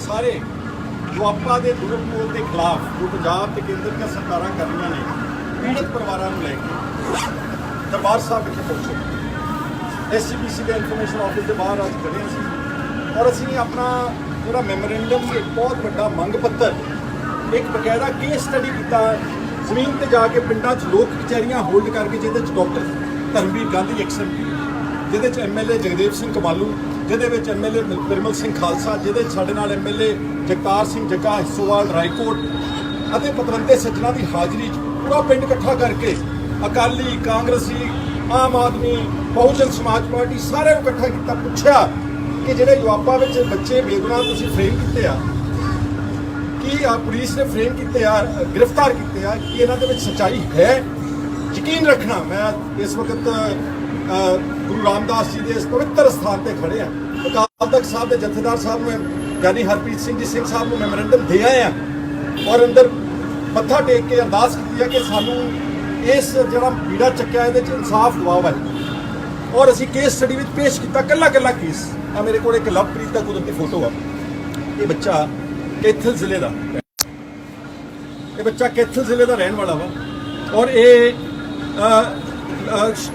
सारे ਦੁਆਬਾ ਦੇ ਦੁਰਉਪਯੋਗ ਦੇ ਖਿਲਾਫ ਜੋ ਪੰਜਾਬ ਤੇ ਕੇਂਦਰ ਦੀਆਂ ਸਰਕਾਰਾਂ ਕਰ ਰਹੀਆਂ ਨੇ ਪੀੜਤ ਪਰਿਵਾਰਾਂ ਨੂੰ ਲੈ ਕੇ ਦਰਬਾਰ ਸਾਹਿਬ ਵਿਖੇ ਪਹੁੰਚੇ। ਐਸਜੀਪੀਸੀ ਦੇ ਇਨਫੋਰਮੇਸ਼ਨ ਆਫਿਸ ਦੇ ਬਾਹਰ ਅੱਜ ਖੜੇ ਸੀ ਔਰ ਅਸੀਂ ਆਪਣਾ ਜਿਹੜਾ ਮੈਮੋਰੈਂਡਮ ਇੱਕ ਬਹੁਤ ਵੱਡਾ ਮੰਗ ਪੱਤਰ ਇੱਕ ਬਕਾਇਦਾ ਕੇਸ ਸਟੱਡੀ ਕੀਤਾ ਜ਼ਮੀਨ ਤੇ ਜਾ ਕੇ ਪਿੰਡਾਂ 'ਚ ਲੋਕ ਕਚਹਿਰੀਆਂ ਹੋਲਡ ਕਰਕੇ ਜਿਹਦੇ 'ਚ ਡਾਕਟਰ ਧਰਮਵੀਰ ਗਾਂਧੀ ਐਕਸਐਮਪੀ, ਜਿਹਦੇ 'ਚ ਐਮਐਲਏ ਜਗਦੇਵ ਸਿੰਘ ਕਮਾਲੂ, ਜਿਹਦੇ ਵਿੱਚ ਐਮਐਲਏ ਨਿਰਮਲ ਸਿੰਘ ਖਾਲਸਾ, ਜਿਹਦੇ 'ਚ ਸਾਡੇ ਨਾਲ ਐਮਐਲਏ ਜਗਤਾਰ ਸਿੰਘ ਜੱਗਾ ਹਿੱਸੋਵਾਲ ਰਾਏਕੋਟ ਅਤੇ ਪਤਵੰਤੇ ਸੱਜਣਾ ਦੀ ਹਾਜ਼ਰੀ 'ਚ ਪੂਰਾ ਪਿੰਡ ਇਕੱਠਾ ਕਰਕੇ ਅਕਾਲੀ, ਕਾਂਗਰਸੀ, ਆਮ ਆਦਮੀ, ਬਹੁਜਨ ਸਮਾਜ ਪਾਰਟੀ ਸਾਰਿਆਂ ਨੂੰ ਇਕੱਠਾ ਕੀਤਾ, ਪੁੱਛਿਆ ਕਿ ਜਿਹੜੇ ਦੁਆਬਾ ਵਿੱਚ ਬੱਚੇ ਬੇਗੁਨਾਹ ਤੁਸੀਂ ਫਰੇਮ ਕੀਤੇ ਆ, ਕਿ ਪੁਲਿਸ ਨੇ ਫਰੇਮ ਕੀਤੇ ਆ, ਗ੍ਰਿਫਤਾਰ ਕੀਤੇ ਆ, ਕਿ ਇਹਨਾਂ ਦੇ ਵਿੱਚ ਸੱਚਾਈ ਹੈ। ਯਕੀਨ ਰੱਖਣਾ ਮੈਂ ਇਸ ਵਕਤ ਗੁਰੂ ਰਾਮਦਾਸ ਜੀ ਦੇ ਇਸ ਪਵਿੱਤਰ ਸਥਾਨ ਤੇ ਖੜੇ ਆ, ਅਕਾਲ ਤਖਤ ਸਾਹਿਬ ਦੇ ਜਥੇਦਾਰ ਸਾਹਿਬ ਨੂੰ ਗਿਆਨੀ ਹਰਪ੍ਰੀਤ ਸਿੰਘ ਜੀ ਸਿੰਘ ਸਾਹਿਬ ਨੂੰ ਮੈਮੋਰੈਂਡਮ ਦੇ ਆਏ ਆ ਔਰ ਅੰਦਰ ਮੱਥਾ ਟੇਕ ਕੇ ਅਰਦਾਸ ਕੀਤੀ ਹੈ ਕਿ ਸਾਨੂੰ ਇਸ ਜਿਹੜਾ ਬੀੜਾ ਚੱਕਿਆ ਇਹਦੇ 'ਚ ਇਨਸਾਫ ਦਿਵਾਓ ਹੈ। ਔਰ ਅਸੀਂ ਕੇਸ ਸਟੱਡੀ ਵਿੱਚ ਪੇਸ਼ ਕੀਤਾ ਕੱਲਾ ਕੇਸ। ਆ ਮੇਰੇ ਕੋਲ ਇੱਕ ਲਵਪ੍ਰੀਤ ਦਾ ਕੁਦਰਤੀ ਫੋਟੋ ਆ। ਇਹ ਬੱਚਾ ਕੈਥਲ ਜ਼ਿਲ੍ਹੇ ਦਾ ਰਹਿਣ ਵਾਲਾ ਵਾ ਔਰ ਇਹ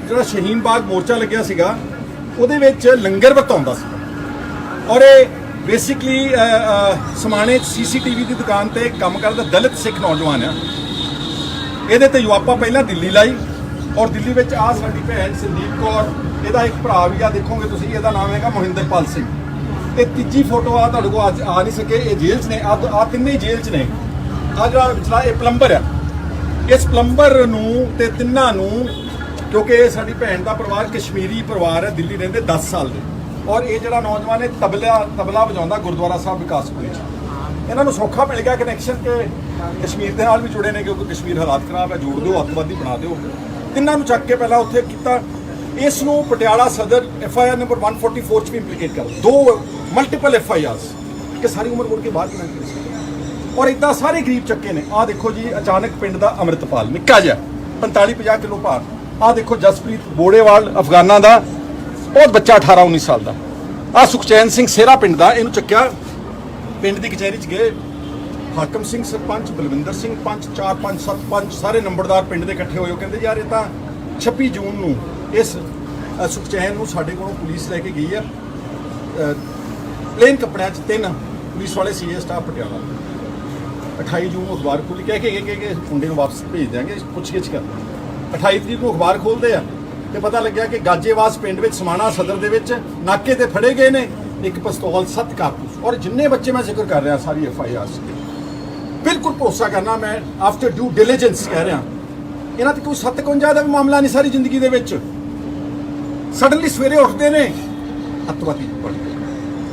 ਜਿਹੜਾ ਸ਼ਹੀਨ ਬਾਗ ਮੋਰਚਾ ਲੱਗਿਆ ਸੀਗਾ ਉਹਦੇ ਵਿੱਚ ਲੰਗਰ ਵਰਤਾਉਂਦਾ ਸੀ ਔਰ ਇਹ ਬੇਸਿਕਲੀ ਸਮਾਣੇ ਸੀਸੀਟੀਵੀ ਦੀ ਦੁਕਾਨ ਤੇ ਕੰਮ ਕਰਦਾ ਦਲਿਤ ਸਿੱਖ ਨੌਜਵਾਨ ਆ। ਇਹਦੇ ਤੇ ਯੁਆਪਾ ਪਹਿਲਾਂ ਦਿੱਲੀ ਲਾਈ ਔਰ ਦਿੱਲੀ ਵਿੱਚ ਆ ਸਾਡੀ ਭੈਣ ਸੰਦੀਪ ਕੌਰ, ਇਹਦਾ ਇੱਕ ਭਰਾ ਵੀ ਆ, ਦੇਖੋਗੇ ਤੁਸੀਂ, ਇਹਦਾ ਨਾਮ ਹੈਗਾ ਮੋਹਿੰਦਰਪਾਲ ਸਿੰਘ। ਤੇ ਤੀਜੀ ਫੋਟੋ ਆ ਤੁਹਾਡੇ ਕੋਲ ਅੱਜ ਆ ਨਹੀਂ ਸਕੇ, ਇਹ ਜੇਲ੍ਹ 'ਚ ਨੇ, ਆ ਤਿੰਨੇ ਜੇਲ੍ਹ 'ਚ ਨੇ। ਆ ਜਿਹੜਾ ਵਿਚਲਾ ਇਹ ਪਲੰਬਰ ਆ, ਇਸ ਪਲੰਬਰ ਨੂੰ ਤੇ ਤਿੰਨਾਂ ਨੂੰ, ਕਿਉਂਕਿ ਇਹ ਸਾਡੀ ਭੈਣ ਦਾ ਪਰਿਵਾਰ ਕਸ਼ਮੀਰੀ ਪਰਿਵਾਰ ਹੈ, ਦਿੱਲੀ ਰਹਿੰਦੇ 10 ਸਾਲ ਦੇ, ਔਰ ਇਹ ਜਿਹੜਾ ਨੌਜਵਾਨ ਹੈ ਤਬਲਾ ਵਜਾਉਂਦਾ ਗੁਰਦੁਆਰਾ ਸਾਹਿਬ ਵਿਕਾਸਪੁਰੀ 'ਚ। ਇਹਨਾਂ ਨੂੰ ਸੌਖਾ ਮਿਲ ਗਿਆ ਕਨੈਕਸ਼ਨ ਕਿ ਕਸ਼ਮੀਰ ਦੇ ਨਾਲ ਵੀ ਜੁੜੇ ਨੇ, ਕਿਉਂਕਿ ਕਸ਼ਮੀਰ ਹਾਲਾਤ ਖਰਾਬ ਹੈ, ਜੋੜ ਦਿਓ, ਅੱਤਵਾਦੀ ਬਣਾ ਦਿਓ। ਤਿੰਨਾਂ ਨੂੰ ਚੱਕ ਕੇ ਪਹਿਲਾਂ ਉੱਥੇ ਕੀਤਾ। ਇਸ ਨੂੰ ਪਟਿਆਲਾ ਸਦਰ FIR ਨੰਬਰ 144 'ਚ ਵੀ ਇੰਪਲੀਕੇਟ ਕਰ ਦੋ, ਮਲਟੀਪਲ FIRs ਕਿ ਸਾਰੀ ਉਮਰ ਮੁੜ ਕੇ ਬਾਹਰ ਕਿਵੇਂ ਨਿਕਲੇ। ਔਰ ਇੱਦਾਂ ਸਾਰੇ ਗਰੀਬ ਚੱਕੇ ਨੇ। ਆਹ ਦੇਖੋ ਜੀ, ਅਚਾਨਕ ਪਿੰਡ ਦਾ ਅੰਮ੍ਰਿਤਪਾਲ ਨਿੱਕਾ ਜਿਹਾ 45-50 ਕਿਲੋ ਭਾਰ। ਆਹ ਦੇਖੋ ਜਸਪ੍ਰੀਤ ਬੋੜੇਵਾਲ ਅਫਗਾਨਾਂ ਦਾ ਬਹੁਤ ਬੱਚਾ 18-19 ਸਾਲ ਦਾ। ਆਹ ਸੁਖਚੈਨ ਸਿੰਘ ਸੇਰਾ ਪਿੰਡ ਦਾ, ਇਹਨੂੰ ਚੱਕਿਆ, ਪਿੰਡ ਦੀ ਕਚਹਿਰੀ 'ਚ ਗਏ, ਹਾਕਮ ਸਿੰਘ ਸਰਪੰਚ, ਬਲਵਿੰਦਰ ਸਿੰਘ ਪੰਚ, 4-5 ਸਰਪੰਚ, ਸਾਰੇ ਨੰਬਰਦਾਰ ਪਿੰਡ ਦੇ ਇਕੱਠੇ ਹੋਏ। ਉਹ ਕਹਿੰਦੇ ਯਾਰ ਇਹ ਤਾਂ 26 ਜੂਨ ਨੂੰ ਇਸ ਸੁਖਚੈਨ ਨੂੰ ਸਾਡੇ ਕੋਲੋਂ ਪੁਲਿਸ ਲੈ ਕੇ ਗਈ ਆ ਪਲੇਨ ਕੱਪੜਿਆਂ 'ਚ, 3 ਪੁਲਿਸ ਵਾਲੇ ਸੀਏ ਸਟਾਫ ਪਟਿਆਲਾ। 28 ਜੂਨ ਨੂੰ ਅਖਬਾਰ ਖੋਲ੍ਹੀ, ਕਹਿ ਕੇ ਮੁੰਡੇ ਨੂੰ ਵਾਪਸ ਭੇਜ ਦਿਆਂਗੇ, ਪੁੱਛਗਿੱਛ ਕਰਦੇ। 28 ਤਰੀਕ ਨੂੰ ਅਖਬਾਰ ਖੋਲ੍ਹਦੇ ਆ ਤੇ ਪਤਾ ਲੱਗਿਆ ਕਿ ਗਾਜੇਵਾਸ ਪਿੰਡ ਵਿੱਚ ਸਮਾਣਾ ਸਦਰ ਦੇ ਵਿੱਚ ਨਾਕੇ ਤੇ ਫੜੇ ਗਏ ਨੇ 1 ਪਿਸਤੌਲ, 7 ਕਾਰਤੂਸ ਔਰ ਜਿੰਨੇ ਬੱਚੇ ਮੈਂ ਜ਼ਿਕਰ ਕਰ ਰਿਹਾ ਸਾਰੀ FIRs। ਬਿਲਕੁਲ ਭਰੋਸਾ ਕਰਨਾ, ਮੈਂ ਆਫਟਰ ਡਿਊ ਡਿਲੀਜੈਂਸ ਕਹਿ ਰਿਹਾ, ਇਹਨਾਂ ਤੇ ਕੋਈ 57 ਦਾ ਵੀ ਮਾਮਲਾ ਨਹੀਂ ਸਾਰੀ ਜ਼ਿੰਦਗੀ ਦੇ ਵਿੱਚ। ਸਡਨਲੀ ਸਵੇਰੇ ਉੱਠਦੇ ਨੇ ਅੱਤਵਾਦੀ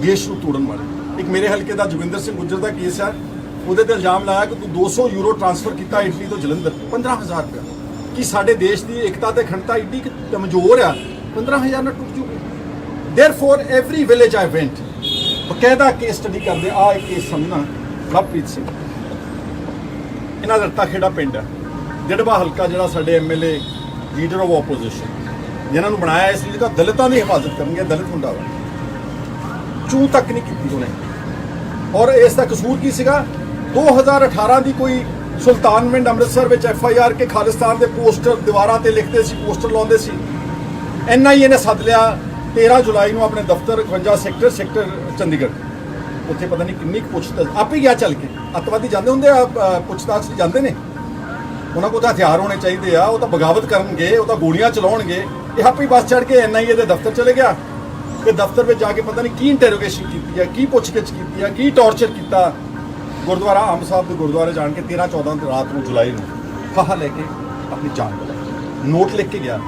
ਦੇਸ਼ ਨੂੰ ਤੋੜਨ ਵਾਲੇ। ਇੱਕ ਮੇਰੇ ਹਲਕੇ ਦਾ ਜੋਗਿੰਦਰ ਸਿੰਘ ਗੁੱਜਰ ਦਾ ਕੇਸ ਹੈ, ਉਹਦੇ ਤੇ ਇਲਜ਼ਾਮ ਲਾਇਆ ਕਿ ਤੂੰ 200 ਯੂਰੋ ਟ੍ਰਾਂਸਫਰ ਕੀਤਾ ਇਟਲੀ ਤੋਂ ਜਲੰਧਰ, 15,000 ਰੁਪਇਆ। ਕਿ ਸਾਡੇ ਦੇਸ਼ ਦੀ ਏਕਤਾ ਤੇ ਅਖੰਡਤਾ ਏਡੀ ਕਮਜ਼ੋਰ ਆ, 15,000 ਨਾਲ ਟੁੱਟ ਜੂਗੀ। ਦੇਅਰਫੋਰ ਐਵਰੀ ਵਿਲੇਜ ਆਈ ਵੈਂਟ, ਬਕਾਇਦਾ ਕੇਸ ਸਟੱਡੀ ਕਰਦੇ। ਆ ਇੱਕ ਕੇਸ ਸਮਝਣਾ, ਲਵਪ੍ਰੀਤ ਸਿੰਘ, ਇਹਨਾਂ ਦਾ ਰੱਤਾ ਖੇੜਾ ਪਿੰਡ ਹੈ, ਜੜਬਾ ਹਲਕਾ, ਜਿਹੜਾ ਸਾਡੇ MLA ਲੀਡਰ ਆਫ ਆਪੋਜੀਸ਼ਨ, ਜਿਨ੍ਹਾਂ ਨੂੰ ਬਣਾਇਆ ਇਸ ਲਈ ਕਿ ਦਲਿਤਾਂ ਦੀ ਹਿਫਾਜ਼ਤ ਕਰਨਗੇ। ਦਲਿਤ ਮੁੰਡਾ ਵਾ, ਚੂੰ ਤੱਕ ਨਹੀਂ ਕੀਤੀ ਉਹਨੇ। ਔਰ ਇਸ ਦਾ ਕਸੂਰ ਕੀ ਸੀਗਾ? 2018 ਦੀ ਕੋਈ ਸੁਲਤਾਨਵਿੰਡ ਅੰਮ੍ਰਿਤਸਰ ਵਿੱਚ FIR ਕੇ ਖਾਲਿਸਤਾਨ ਦੇ ਪੋਸਟਰ ਦੀਵਾਰਾਂ ਤੇ ਲਿਖਦੇ ਸੀ, ਪੋਸਟਰ ਲਾਉਂਦੇ ਸੀ। NIA ਨੇ ਸੱਦ ਲਿਆ 13 ਜੁਲਾਈ ਨੂੰ ਆਪਣੇ ਦਫ਼ਤਰ 51 ਸੈਕਟਰ ਚੰਡੀਗੜ੍ਹ। ਉੱਥੇ ਪਤਾ ਨਹੀਂ ਕਿੰਨੀ ਕੁ ਪੁੱਛਤਾਛ, ਆਪ ਹੀ ਗਿਆ ਚੱਲ ਕੇ। ਅੱਤਵਾਦੀ ਜਾਂਦੇ ਹੁੰਦੇ ਆ ਪੁੱਛਤਾਛ ਲਈ ਜਾਂਦੇ ਨੇ, ਉਹਨਾਂ ਕੋਲ ਤਾਂ ਹਥਿਆਰ ਹੋਣੇ ਚਾਹੀਦੇ ਆ, ਉਹ ਤਾਂ ਬਗਾਵਤ ਕਰਨਗੇ, ਉਹ ਤਾਂ ਗੋਲੀਆਂ ਚਲਾਉਣਗੇ। ਇਹ ਆਪੇ ਹੀ ਬੱਸ ਚੜ੍ਹ ਕੇ NIA ਦੇ ਦਫ਼ਤਰ ਚਲੇ ਗਿਆ ਤੇ ਦਫ਼ਤਰ ਵਿੱਚ ਜਾ ਕੇ ਪਤਾ ਨਹੀਂ ਕੀ ਇੰਟਰੋਗੇਸ਼ਨ ਕੀਤੀ ਆ, ਕੀ ਪੁੱਛਗਿੱਛ ਕੀਤੀ ਆ, ਕੀ ਟੌਰਚਰ ਕੀਤਾ। ਗੁਰਦੁਆਰਾ ਅੰਬ ਸਾਹਿਬ ਦੇ ਗੁਰਦੁਆਰੇ ਜਾਣ ਕੇ 13-14 ਰਾਤ ਨੂੰ ਜੁਲਾਈ ਨੂੰ ਫਾਹਾ ਲੈ ਕੇ ਆਪਣੀ ਜਾਨ ਬਚਾਈ। ਨੋਟ ਲਿਖ ਕੇ ਗਿਆ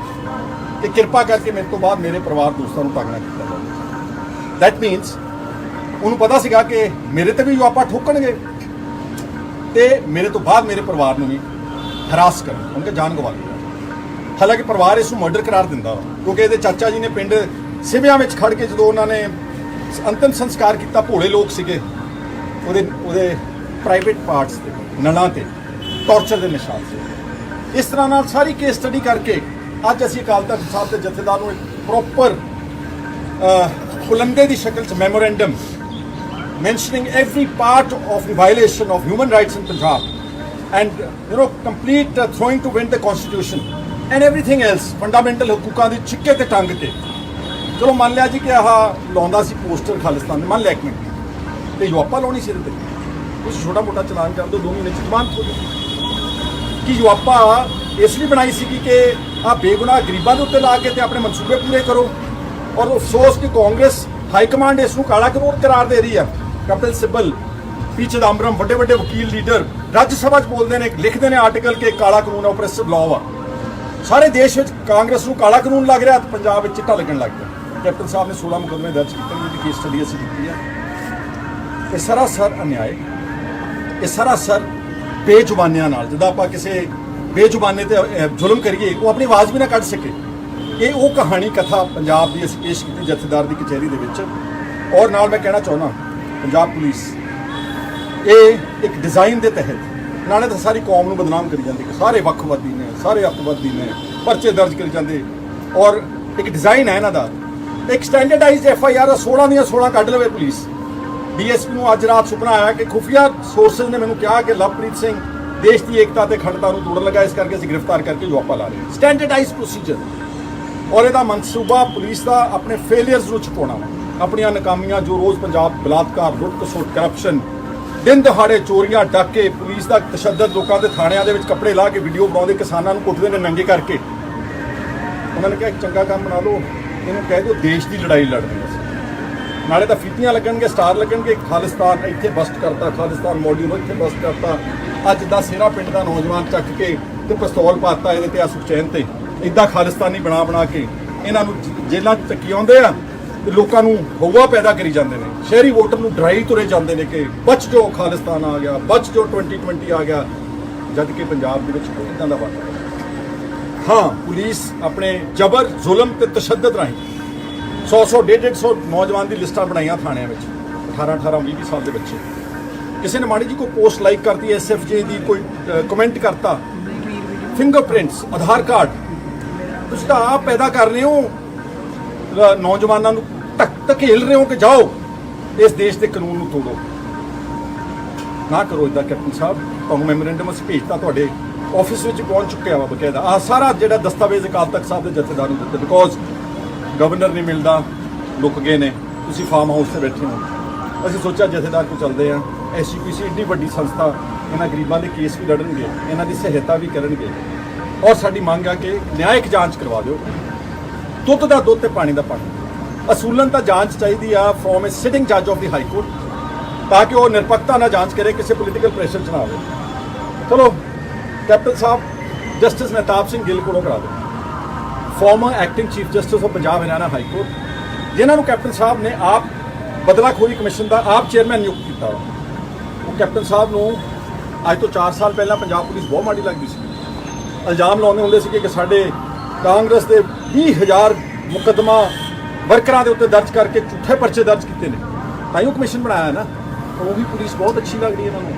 ਕਿ ਕਿਰਪਾ ਕਰਕੇ ਮੇਰੇ ਤੋਂ ਬਾਅਦ ਮੇਰੇ ਪਰਿਵਾਰ ਦੋਸਤਾਂ ਨੂੰ ਤੰਗ ਨਾ ਕੀਤਾ ਜਾਵੇ। ਦੈਟ ਮੀਨਸ ਉਹਨੂੰ ਪਤਾ ਸੀਗਾ ਕਿ ਮੇਰੇ ਤੇ ਵੀ ਯੁਆਪਾ ਠੋਕਣਗੇ ਤੇ ਮੇਰੇ ਤੋਂ ਬਾਅਦ ਮੇਰੇ ਪਰਿਵਾਰ ਨੂੰ ਵੀ ਹਰਾਸ ਕਰਨ, ਉਹਨਾਂ ਦੀ ਜਾਨ ਗਵਾ ਲਈ। ਹਾਲਾਂਕਿ ਪਰਿਵਾਰ ਇਸ ਨੂੰ ਮਰਡਰ ਕਰਾਰ ਦਿੰਦਾ, ਕਿਉਂਕਿ ਇਹਦੇ ਚਾਚਾ ਜੀ ਨੇ ਪਿੰਡ ਸਿਵਿਆਂ ਵਿੱਚ ਖੜ ਕੇ ਜਦੋਂ ਉਹਨਾਂ ਨੇ ਅੰਤਿਮ ਸੰਸਕਾਰ ਕੀਤਾ, ਭੋਲੇ ਲੋਕ ਸੀਗੇ, ਉਹਦੇ ਪ੍ਰਾਈਵੇਟ ਪਾਰਟਸ ਤੇ, ਨਲਾਂ ਤੇ ਟੌਰਚਰ ਦੇ ਨਿਸ਼ਾਨ ਸੀ। ਇਸ ਤਰ੍ਹਾਂ ਨਾਲ ਸਾਰੀ ਕੇਸ ਸਟੱਡੀ ਕਰਕੇ ਅੱਜ ਅਸੀਂ ਅਕਾਲ ਤਖਤ ਸਾਹਿਬ ਦੇ ਜਥੇਦਾਰ ਨੂੰ ਇੱਕ ਪ੍ਰੋਪਰ ਪੁਲੰਦੇ ਦੀ ਸ਼ਕਲ 'ਚ memorandum mentioning every part of the violation of human rights in Punjab, and complete throwing to wind the constitution and everything else, fundamental ਹਕੂਕਾਂ ਦੀ ਛਿੱਕੇ ਤੇ ਟੰਗ ਕੇ। ਚਲੋ ਮੰਨ ਲਿਆ ਜੀ ਕਿ ਆਹ ਲਾਉਂਦਾ ਸੀ ਪੋਸਟਰ ਖਾਲਿਸਤਾਨ ਦੇ, ਮੰਨ ਲਿਆ ਇੱਕ ਮਿੰਟ, ਤੇ ਯੂਆਪਾ ਲਾਉਣੀ ਸੀ ਇਹਦੇ ਤੇ, ਕੁਛ ਛੋਟਾ ਮੋਟਾ ਚਲਾਨ ਕਰ ਦਿਓ, 2 ਮਹੀਨੇ ਚ ਜ਼ਮਾਨਤ ਹੋ ਜਾਊ। ਕਿ ਯੂਆਪਾ ਇਸ ਲਈ ਬਣਾਈ ਸੀਗੀ ਕਿ ਆਹ ਬੇਗੁਨਾਹ ਗਰੀਬਾਂ ਦੇ ਉੱਤੇ ਲਾ ਕੇ ਤੇ ਆਪਣੇ ਮਨਸੂਬੇ ਪੂਰੇ ਕਰੋ, ਔਰ ਅਫਸੋਸ ਕਿ ਕਾਂਗਰਸ ਹਾਈ ਕਮਾਂਡ ਇਸ ਨੂੰ ਕਾਲਾ ਕਾਨੂੰਨ ਕਰਾਰ ਦੇ ਰਹੀ ਆ। ਕਪਿਲ ਸਿੱਬਲ, ਪੀ ਚਿਦੰਬਰਮ, ਵੱਡੇ ਵੱਡੇ ਵਕੀਲ ਲੀਡਰ ਰਾਜ ਸਭਾ 'ਚ ਬੋਲਦੇ ਨੇ, ਲਿਖਦੇ ਨੇ ਆਰਟੀਕਲ ਕਿ ਕਾਲਾ ਕਾਨੂੰਨ ਆਪਰੈਸਿਵ ਲਾਅ ਆ। ਸਾਰੇ ਦੇਸ਼ ਵਿੱਚ ਕਾਂਗਰਸ ਨੂੰ ਕਾਲਾ ਕਾਨੂੰਨ ਲੱਗ ਰਿਹਾ ਤੇ ਪੰਜਾਬ ਵਿੱਚ ਚਿੱਟਾ ਲੱਗਣ ਲੱਗ ਗਿਆ। ਕੈਪਟਨ ਸਾਹਿਬ ਨੇ 16 ਮੁਕੱਦਮੇ ਦਰਜ ਕੀਤੇ ਨੇ, ਜਿਹਦੀ ਕੇਸ ਸਟੱਡੀ ਅਸੀਂ ਕੀਤੀ ਹੈ। ਇਹ ਸਰਾਸਰ ਅਨਿਆਏ, ਇਹ ਸਰਾਸਰ ਬੇਜ਼ੁਬਾਨੀਆਂ ਨਾਲ, ਜਿੱਦਾਂ ਆਪਾਂ ਕਿਸੇ ਬੇਜ਼ੁਬਾਨੇ ਤੇ ਜ਼ੁਲਮ ਕਰੀਏ ਉਹ ਆਪਣੀ ਆਵਾਜ਼ ਵੀ ਨਾ ਕੱਢ ਸਕੇ। ਇਹ ਉਹ ਕਹਾਣੀ ਕਥਾ ਪੰਜਾਬ ਦੀ ਅਸੀਂ ਪੇਸ਼ ਕੀਤੀ ਜਥੇਦਾਰ ਦੀ ਕਚਹਿਰੀ ਦੇ ਵਿੱਚ। ਔਰ ਨਾਲ ਮੈਂ ਕਹਿਣਾ ਚਾਹੁੰਦਾ, ਪੰਜਾਬ ਪੁਲਿਸ ਇਹ ਇੱਕ ਡਿਜ਼ਾਈਨ ਦੇ ਤਹਿਤ ਨਾਲੇ ਤਾਂ ਸਾਰੀ ਕੌਮ ਨੂੰ ਬਦਨਾਮ ਕਰੀ ਜਾਂਦੀ ਕਿ ਸਾਰੇ ਵੱਖਵਾਦੀ ਨੇ, ਸਾਰੇ ਅੱਤਵਾਦੀ ਨੇ, ਪਰਚੇ ਦਰਜ ਕਰੀ ਜਾਂਦੇ। ਔਰ ਇੱਕ ਡਿਜ਼ਾਈਨ ਹੈ ਇਹਨਾਂ ਦਾ, ਇੱਕ ਸਟੈਂਡਰਡਾਈਜ਼ਡ FIR 16 ਦੀਆਂ 16 ਕੱਢ ਲਵੇ ਪੁਲਿਸ। DSP ਨੂੰ ਅੱਜ ਰਾਤ ਸੁਪਨਾ ਆਇਆ ਕਿ ਖੁਫੀਆ ਸੋਰਸਿਸ ਨੇ ਮੈਨੂੰ ਕਿਹਾ ਕਿ ਲਵਪ੍ਰੀਤ ਸਿੰਘ ਦੇਸ਼ ਦੀ ਏਕਤਾ ਤੇ ਅਖੰਡਤਾ ਨੂੰ ਤੋੜਨ ਲੱਗਾ, ਇਸ ਕਰਕੇ ਅਸੀਂ ਗ੍ਰਿਫਤਾਰ ਕਰਕੇ ਯੂਆਪਾ ਲਾ ਰਹੇ। Standardised procedure. ਔਰ ਇਹਦਾ ਮਨਸੂਬਾ ਪੁਲਿਸ ਦਾ ਆਪਣੇ ਫੇਲੀਅਰਸ ਨੂੰ ਛੁਪਾਉਣਾ ਵਾ, ਆਪਣੀਆਂ ਨਾਕਾਮੀਆਂ ਜੋ ਰੋਜ਼ ਪੰਜਾਬ ਬਲਾਤਕਾਰ, ਲੁੱਟ ਖਸੁੱਟ, ਕਰਪਸ਼ਨ, ਦਿਨ ਦਿਹਾੜੇ ਚੋਰੀਆਂ, ਡਾਕੇ, ਪੁਲਿਸ ਦਾ ਤਸ਼ੱਦਦ, ਲੋਕਾਂ ਦੇ ਥਾਣਿਆਂ ਦੇ ਵਿੱਚ ਕੱਪੜੇ ਲਾ ਕੇ ਵੀਡੀਓ ਬਣਾਉਂਦੇ, ਕਿਸਾਨਾਂ ਨੂੰ ਕੁੱਟਦੇ ਨੇ ਨੰਗੇ ਕਰਕੇ। ਉਹਨਾਂ ਨੇ ਕਿਹਾ ਇੱਕ ਚੰਗਾ ਕੰਮ ਬਣਾ ਲਓ, ਇਹਨੂੰ ਕਹਿ ਦਿਓ ਦੇਸ਼ ਦੀ ਲੜਾਈ ਲੜਨੀ ਅਸੀਂ। ਨਾਲੇ ਤਾਂ ਫੀਤੀਆਂ ਲੱਗਣਗੇ, ਸਟਾਰ ਲੱਗਣਗੇ, ਖਾਲਿਸਤਾਨ ਇੱਥੇ ਬਸਟ ਕਰਤਾ, ਖਾਲਿਸਤਾਨ ਮੋਡਿਊਲ ਇੱਥੇ ਬਸਟ ਕਰਤਾ। ਅੱਜ ਦਾ ਸਿਰਾ ਪਿੰਡ ਦਾ ਨੌਜਵਾਨ ਚੱਕ ਕੇ ਤੇ ਪਿਸਤੌਲ ਪਾਤਾ ਇਹਦੇ ਤੇ, ਆ ਸੁਖਚੈਨ ਤੇ, ਇੱਦਾਂ ਖਾਲਿਸਤਾਨੀ ਬਣਾ ਕੇ ਇਹਨਾਂ ਨੂੰ ਜੇਲ੍ਹਾਂ 'ਚ ਚੱਕੀ ਆਉਂਦੇ ਆ ਤੇ ਲੋਕਾਂ ਨੂੰ ਹਵਾ ਪੈਦਾ ਕਰੀ ਜਾਂਦੇ ਨੇ। ਸ਼ਹਿਰੀ ਵੋਟਰ ਨੂੰ ਡਰਾਈ ਤੁਰੇ ਜਾਂਦੇ ਨੇ ਕਿ ਬਚ ਜੋ ਖਾਲਿਸਤਾਨ ਆ ਗਿਆ, ਬਚ ਜੋ 2020 ਆ ਗਿਆ, ਜਦ ਕਿ ਪੰਜਾਬ ਦੇ ਵਿੱਚ ਕੋਈ ਇੱਦਾਂ ਦਾ ਵਾਤਾਵਰਨ। ਹਾਂ, ਪੁਲਿਸ ਆਪਣੇ ਜ਼ਬਰ, ਜ਼ੁਲਮ ਤੇ ਤਸ਼ੱਦਦ ਰਾਹੀਂ 100 150 ਨੌਜਵਾਨ ਦੀ ਲਿਸਟਾਂ ਬਣਾਈਆਂ ਥਾਣਿਆਂ ਵਿੱਚ, 18 20 ਸਾਲ ਦੇ ਬੱਚੇ। ਕਿਸੇ ਨੇ ਮਾੜੀ ਜੀ ਕੋਈ ਪੋਸਟ ਲਾਈਕ ਕਰਤੀ SFJ ਦੀ, ਕੋਈ ਕਮੈਂਟ ਕਰਤਾ, ਫਿੰਗਰਪ੍ਰਿੰਟਸ, ਆਧਾਰ ਕਾਰਡ, ਤੁਸੀਂ ਤਾਂ ਆਪ ਪੈਦਾ ਕਰ ਰਹੇ ਹੋ, ਨੌਜਵਾਨਾਂ ਨੂੰ ਧਕੇਲ ਰਹੇ ਹੋ ਕਿ ਜਾਓ ਇਸ ਦੇਸ਼ ਦੇ ਕਾਨੂੰਨ ਨੂੰ ਤੋੜੋ। ਨਾ ਕਰੋ ਇਦਾਂ ਕੈਪਟਨ ਸਾਹਿਬ। ਤੁਹਾਨੂੰ ਮੈਮੋਰੈਂਡਮ ਅਸੀਂ ਭੇਜਤਾ, ਤੁਹਾਡੇ ਆਫਿਸ ਵਿੱਚ ਪਹੁੰਚ ਚੁੱਕਿਆ ਵਾ ਬਕਾਇਦਾ। ਆਹ ਸਾਰਾ ਜਿਹੜਾ ਦਸਤਾਵੇਜ਼ ਅਕਾਲ ਤਖਤ ਸਾਹਿਬ ਦੇ ਜਥੇਦਾਰ ਨੂੰ ਦਿੱਤੇ, ਬਿਕੋਜ਼ ਗਵਰਨਰ ਨਹੀਂ ਮਿਲਦਾ, ਲੁਕ ਗਏ ਨੇ, ਤੁਸੀਂ ਫਾਰਮ ਹਾਊਸ ਤੇ ਬੈਠੇ ਹੋ। ਅਸੀਂ ਸੋਚਿਆ ਜਥੇਦਾਰ ਕੋਲ ਚੱਲਦੇ ਹਾਂ। SGPC ਏਡੀ ਵੱਡੀ ਸੰਸਥਾ, ਇਹਨਾਂ ਗਰੀਬਾਂ ਦੇ ਕੇਸ ਵੀ ਲੜਨਗੇ, ਇਹਨਾਂ ਦੀ ਸਹਾਇਤਾ ਵੀ ਕਰਨਗੇ। ਔਰ ਸਾਡੀ ਮੰਗ ਆ ਕਿ ਨਿਆਇਕ ਜਾਂਚ ਕਰਵਾ ਦਿਓ, ਦੁੱਧ ਦਾ ਦੁੱਧ ਤੇ ਪਾਣੀ ਦਾ ਪਾਣੀ। ਅਸੂਲਨ ਤਾਂ ਜਾਂਚ ਚਾਹੀਦੀ ਆ ਫਰੋਮ ਏ ਸਿਟਿੰਗ ਜੱਜ ਆਫ ਦੀ ਹਾਈ ਕੋਰਟ, ਤਾਂ ਕਿ ਉਹ ਨਿਰਪੱਖਤਾ ਨਾਲ ਜਾਂਚ ਕਰੇ, ਕਿਸੇ ਪੋਲੀਟੀਕਲ ਪ੍ਰੈਸ਼ਰ 'ਚ ਨਾ ਆਵੇ। ਚਲੋ ਕੈਪਟਨ ਸਾਹਿਬ ਜਸਟਿਸ ਮਹਿਤਾਬ ਸਿੰਘ ਗਿੱਲ ਕੋਲੋਂ ਕਰਾ ਦਿਓ, farmer acting chief justice of Punjab Haryana high court, ਜਿਨ੍ਹਾਂ ਨੂੰ ਕੈਪਟਨ ਸਾਹਿਬ ਨੇ ਆਪ ਬਦਲਾਖੋਰੀ ਕਮਿਸ਼ਨ ਦਾ ਆਪ ਚੇਅਰਮੈਨ ਨਿਯੁਕਤ ਕੀਤਾ ਵਾ। ਉਹ ਕੈਪਟਨ ਸਾਹਿਬ ਨੂੰ ਅੱਜ ਤੋਂ 4 ਸਾਲ ਪਹਿਲਾਂ ਪੰਜਾਬ ਪੁਲਿਸ ਬਹੁਤ ਮਾੜੀ ਲੱਗਦੀ ਸੀ। ਇਲਜ਼ਾਮ ਲਾਉਂਦੇ ਹੁੰਦੇ ਸੀ ਕਿ ਸਾਡੇ ਕਾਂਗਰਸ ਦੇ 20,000 ਮੁਕੱਦਮਾ ਵਰਕਰਾਂ ਦੇ ਉੱਤੇ ਦਰਜ ਕਰਕੇ ਝੂਠੇ ਪਰਚੇ ਦਰਜ ਕੀਤੇ ਨੇ, ਤਾਂ ਹੀ ਉਹ ਕਮਿਸ਼ਨ ਬਣਾਇਆ ਨਾ। ਉਹ ਵੀ ਪੁਲਿਸ ਬਹੁਤ ਅੱਛੀ ਲੱਗਦੀ ਇਹਨਾਂ ਨੂੰ।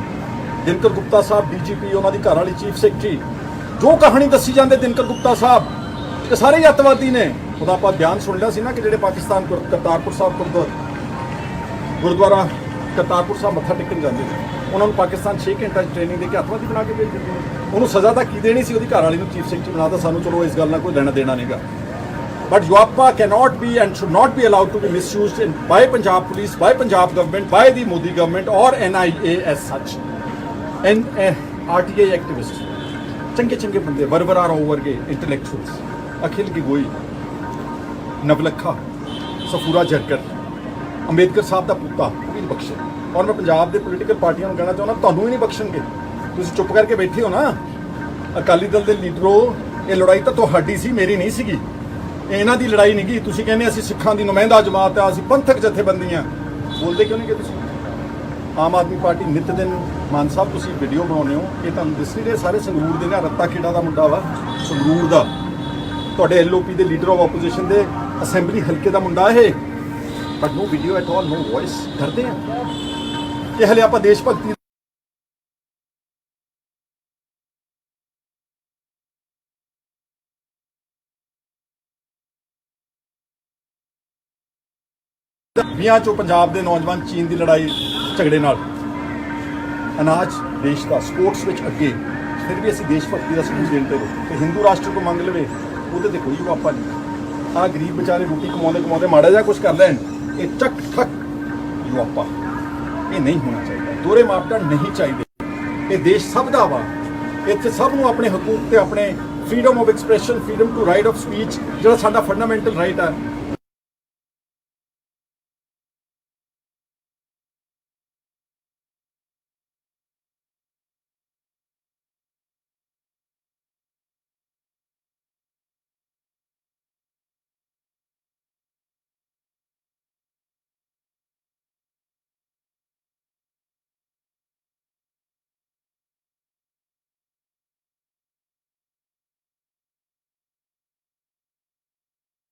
ਦਿਨਕਰ ਗੁਪਤਾ ਸਾਹਿਬ DGP, ਉਹਨਾਂ ਦੀ ਘਰ ਵਾਲੀ ਚੀਫ ਸੈਕਟਰੀ, ਜੋ ਕਹਾਣੀ ਦੱਸੀ ਜਾਂਦੇ ਦਿਨਕਰ ਗੁਪਤਾ ਸਾਹਿਬ ਕਿ ਸਾਰੇ ਹੀ ਅੱਤਵਾਦੀ ਨੇ। ਉਹਦਾ ਆਪਾਂ ਬਿਆਨ ਸੁਣ ਲਿਆ ਸੀ ਨਾ ਕਿ ਜਿਹੜੇ ਪਾਕਿਸਤਾਨ ਕਰਤਾਰਪੁਰ ਸਾਹਿਬ ਗੁਰਦੁਆਰਾ ਕਰਤਾਰਪੁਰ ਸਾਹਿਬ ਮੱਥਾ ਟੇਕਣ ਜਾਂਦੇ ਨੇ, ਉਹਨਾਂ ਨੂੰ ਪਾਕਿਸਤਾਨ 6 ਘੰਟਿਆਂ ਦੀ ਟ੍ਰੇਨਿੰਗ ਦੇ ਕੇ ਅੱਤਵਾਦੀ ਬਣਾ ਕੇ ਭੇਜ ਦਿੰਦੇ ਨੇ। ਉਹਨੂੰ ਸਜ਼ਾ ਤਾਂ ਕੀ ਦੇਣੀ ਸੀ, ਉਹਦੀ ਘਰ ਵਾਲੀ ਨੂੰ ਚੀਫ ਸੈਕਟਰੀ ਬਣਾਤਾ। ਸਾਨੂੰ ਚਲੋ ਇਸ ਗੱਲ ਨਾਲ ਕੋਈ ਲੈਣਾ ਦੇਣਾ ਨਹੀਂਗਾ, but UAPA cannot be and should not be allowed to be misused by Punjab police, by Punjab government, by the Modi government or NIA as such, and RTI activists, ਚੰਗੇ ਬੰਦੇ, ਵਰਵਰਾ ਰਾਓ ਵਰਗੇ ਇੰਟੈਲੈਕਚੁਅਲਸ, ਅਖਿਲ ਗੋਈ, ਨਵਲਖਾ, ਸਫੂਰਾ ਜਰਕਰ, ਅੰਬੇਦਕਰ ਸਾਹਿਬ ਦਾ ਪੁੱਤਾ, ਉਹ ਵੀ ਨਹੀਂ ਬਖਸ਼ੇ। ਔਰ ਮੈਂ ਪੰਜਾਬ ਦੇ ਪੋਲੀਟੀਕਲ ਪਾਰਟੀਆਂ ਨੂੰ ਕਹਿਣਾ ਚਾਹੁੰਦਾ, ਤੁਹਾਨੂੰ ਵੀ ਨਹੀਂ ਬਖਸ਼ਣਗੇ। ਤੁਸੀਂ ਚੁੱਪ ਕਰਕੇ ਬੈਠੇ ਹੋ ਨਾ। ਅਕਾਲੀ ਦਲ ਦੇ ਲੀਡਰੋ, ਇਹ ਲੜਾਈ ਤਾਂ ਤੁਹਾਡੀ ਸੀ, ਮੇਰੀ ਨਹੀਂ ਸੀਗੀ। ਇਹਨਾਂ ਦੀ ਲੜਾਈ ਨਹੀਂ ਗਈ। ਤੁਸੀਂ ਕਹਿੰਦੇ ਅਸੀਂ ਸਿੱਖਾਂ ਦੀ ਨੁਮਾਇੰਦਾ ਜਮਾਤ ਆ, ਅਸੀਂ ਪੰਥਕ ਜਥੇਬੰਦੀਆਂ, ਬੋਲਦੇ ਕਿਉਂ ਨਹੀਂ ਕਿ ਤੁਸੀਂ? ਆਮ ਆਦਮੀ ਪਾਰਟੀ ਨਿੱਤ ਦਿਨ, ਮਾਨ ਸਾਹਿਬ ਤੁਸੀਂ ਵੀਡੀਓ ਬਣਾਉਂਦੇ ਹੋ, ਇਹ ਤੁਹਾਨੂੰ ਦਿਸ ਨਹੀਂ ਰਹੇ ਸਾਰੇ ਸੰਗਰੂਰ ਦੇ ਨੇ। ਰੱਤਾ ਖੇੜਾ ਦਾ ਮੁੰਡਾ ਵਾ ਸੰਗਰੂਰ ਦਾ, ਤੁਹਾਡੇ LOP ਦੇ ਲੀਡਰ ਆਫ ਆਪੋਜੀਸ਼ਨ ਦੇ ਅਸੈਂਬਲੀ ਹਲਕੇ ਦਾ ਮੁੰਡਾ ਇਹ, but no video at all, no voice. ਕਰਦੇ ਆ ਕਿ ਹਲੇ ਆਪਾਂ ਦੇਸ਼ ਭਗਤੀ ਵੀਆਂ ਚੋਂ ਪੰਜਾਬ ਦੇ ਨੌਜਵਾਨ ਚੀਨ ਦੀ ਲੜਾਈ ਝਗੜੇ ਨਾਲ ਅਨਾਜ ਦੇਸ਼ ਦਾ ਸਪੋਰਟਸ ਵਿੱਚ ਅੱਗੇ, ਫਿਰ ਵੀ ਅਸੀਂ ਦੇਸ਼ ਭਗਤੀ ਦਾ ਸਬੂਤ ਦੇਣ ਤੇ ਹਿੰਦੂ ਰਾਸ਼ਟਰ ਤੋਂ ਮੰਗ ਲਵੇ ਉਹਦੇ ਤੇ ਕੋਈ ਵਾਪਾ ਨਹੀਂ। ਆਹ ਗਰੀਬ ਵਿਚਾਰੇ ਰੋਟੀ ਕਮਾਉਂਦੇ ਮਾੜਾ ਜਿਹਾ ਕੁਝ ਕਰ ਲੈਣ, ਇਹ ਚੱਕ ਠੱਕ ਵਾਪਾ, ਇਹ ਨਹੀਂ ਹੋਣਾ ਚਾਹੀਦਾ। ਦੋਹਰੇ ਮਾਪਦੰਡ ਨਹੀਂ ਚਾਹੀਦੇ। ਇਹ ਦੇਸ਼ ਸਭ ਦਾ ਵਾ, ਇੱਥੇ ਸਭ ਨੂੰ ਆਪਣੇ ਹਕੂਕ ਤੇ ਆਪਣੇ freedom of expression, freedom to right of speech, ਜਿਹੜਾ ਸਾਡਾ ਫੰਡਾਮੈਂਟਲ ਰਾਈਟ ਆ,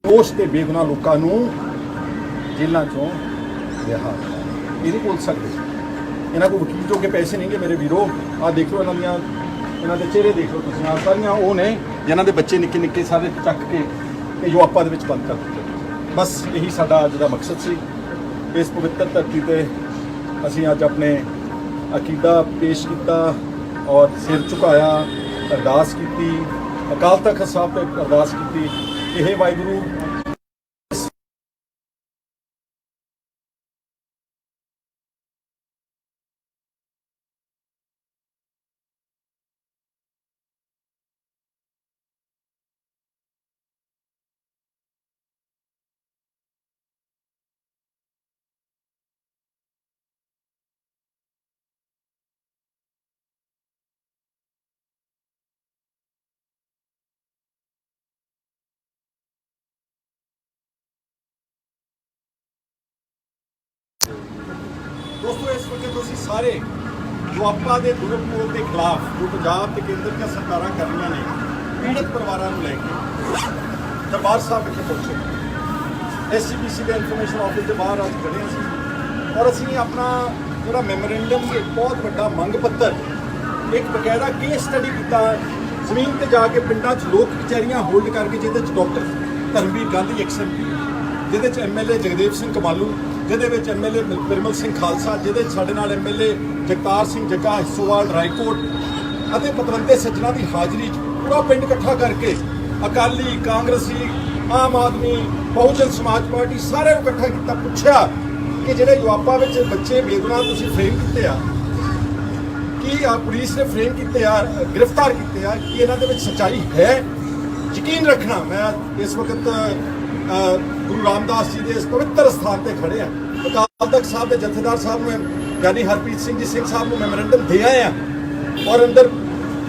ਦੋਸ਼ ਤੇ ਬੇਗੁਨਾਹ ਲੋਕਾਂ ਨੂੰ ਜੇਲ੍ਹਾਂ ਚੋਂ ਰਿਹਾ। ਇਹ ਨਹੀਂ ਬੋਲ ਸਕਦੇ। ਇਹਨਾਂ ਕੋਲ ਵਕੀਲ ਜੋ ਕੇ ਪੈਸੇ ਨਹੀਂਗੇ ਮੇਰੇ ਵੀਰੋ। ਆਹ ਦੇਖ ਲਓ ਇਹਨਾਂ ਦੇ ਚਿਹਰੇ ਦੇਖ ਲਓ ਤੁਸੀਂ। ਆਹ ਸਾਰੀਆਂ ਉਹ ਨੇ ਜਿਨ੍ਹਾਂ ਦੇ ਬੱਚੇ ਨਿੱਕੇ ਨਿੱਕੇ ਸਾਰੇ ਚੱਕ ਕੇ ਇਹ ਜੋ ਆਪਾਂ ਦੇ ਵਿੱਚ ਬੰਦ ਕਰ ਦਿੱਤੇ। ਬਸ ਇਹੀ ਸਾਡਾ ਅੱਜ ਦਾ ਮਕਸਦ ਸੀ। ਇਸ ਪਵਿੱਤਰ ਧਰਤੀ ਤੇ ਅਸੀਂ ਅੱਜ ਆਪਣੇ ਅਕੀਦਾ ਪੇਸ਼ ਕੀਤਾ ਔਰ ਸਿਰ ਝੁਕਾਇਆ, ਅਰਦਾਸ ਕੀਤੀ, ਅਕਾਲ ਤਖ਼ਤ ਸਾਹਿਬ ਤੇ ਅਰਦਾਸ ਕੀਤੀ ਕਿ ਹੇ ਵਾਹਿਗੁਰੂ, ਦੋਸਤੋ ਇਸ ਵਕਤ ਅਸੀਂ ਸਾਰੇ ਜੋ ਆਪਾਂ ਦੇ ਦੁਰਉਪਯੋਗ ਦੇ ਖਿਲਾਫ ਜੋ ਪੰਜਾਬ ਤੇ ਕੇਂਦਰ ਦੀਆਂ ਸਰਕਾਰਾਂ ਕਰ ਰਹੀਆਂ ਨੇ, ਪੀੜਤ ਪਰਿਵਾਰਾਂ ਨੂੰ ਲੈ ਕੇ ਦਰਬਾਰ ਸਾਹਿਬ ਵਿਖੇ ਪਹੁੰਚੇ। ਐਸਜੀਪੀਸੀ ਦੇ ਇਨਫੋਰਮੇਸ਼ਨ ਆਫਿਸ ਦੇ ਬਾਹਰ ਅੱਜ ਖੜੇ ਸੀ ਔਰ ਅਸੀਂ ਆਪਣਾ ਜਿਹੜਾ ਮੈਮੋਰੈਂਡਮ ਇੱਕ ਬਹੁਤ ਵੱਡਾ ਮੰਗ ਪੱਤਰ, ਇੱਕ ਬਕਾਇਦਾ ਕੇਸ ਸਟੱਡੀ ਕੀਤਾ, ਜ਼ਮੀਨ ਤੇ ਜਾ ਕੇ ਪਿੰਡਾਂ 'ਚ ਲੋਕ ਕਚਹਿਰੀਆਂ ਹੋਲਡ ਕਰਕੇ, ਜਿਹਦੇ 'ਚ ਡਾਕਟਰ ਧਰਮਵੀਰ ਗਾਂਧੀ ਐਕਸਐਮਪੀ, ਜਿਹਦੇ 'ਚ ਐਮਐਲਏ ਜਗਦੇਵ ਸਿੰਘ ਕਮਾਲੂ, ਜਿਹਦੇ ਵਿੱਚ ਐਮਐਲਏ ਬਿਰਮਲ ਸਿੰਘ ਖਾਲਸਾ, ਜਿਹਦੇ 'ਚ ਸਾਡੇ ਨਾਲ ਐਮਐਲਏ ਜਗਤਾਰ ਸਿੰਘ ਜੱਗਾ ਹਿੱਸੋਵਾਲ ਰਾਏਕੋਟ ਅਤੇ ਪਤਵੰਤੇ ਸੱਜਣਾ ਦੀ ਹਾਜ਼ਰੀ 'ਚ ਪੂਰਾ ਪਿੰਡ ਇਕੱਠਾ ਕਰਕੇ ਅਕਾਲੀ, ਕਾਂਗਰਸੀ, ਆਮ ਆਦਮੀ, ਬਹੁਜਨ ਸਮਾਜ ਪਾਰਟੀ ਸਾਰਿਆਂ ਨੂੰ ਇਕੱਠਾ ਕੀਤਾ। ਪੁੱਛਿਆ ਕਿ ਜਿਹੜੇ ਜਵਾਬਾਂ ਵਿੱਚ ਬੱਚੇ ਬੇਗੁਨਾਹ ਤੁਸੀਂ ਫਰੇਮ ਕੀਤੇ ਆ, ਕੀ ਆ ਪੁਲਿਸ ਨੇ ਫਰੇਮ ਕੀਤੇ ਆ, ਗ੍ਰਿਫਤਾਰ ਕੀਤੇ ਆ, ਕਿ ਇਹਨਾਂ ਦੇ ਵਿੱਚ ਸੱਚਾਈ ਹੈ? ਯਕੀਨ ਰੱਖਣਾ, ਮੈਂ ਇਸ ਵਕਤ ਗੁਰੂ ਰਾਮਦਾਸ ਜੀ ਦੇ ਇਸ ਪਵਿੱਤਰ ਸਥਾਨ ਤੇ ਖੜੇ ਆ। ਅਕਾਲ ਤਖ਼ਤ ਸਾਹਿਬ ਦੇ ਜਥੇਦਾਰ ਸਾਹਿਬ ਨੂੰ ਯਾਨੀ ਹਰਪ੍ਰੀਤ ਸਿੰਘ ਜੀ ਸਿੰਘ ਸਾਹਿਬ ਨੂੰ ਮੈਮੋਰੈਂਡਮ ਦੇ ਆਏ ਆ ਔਰ ਅੰਦਰ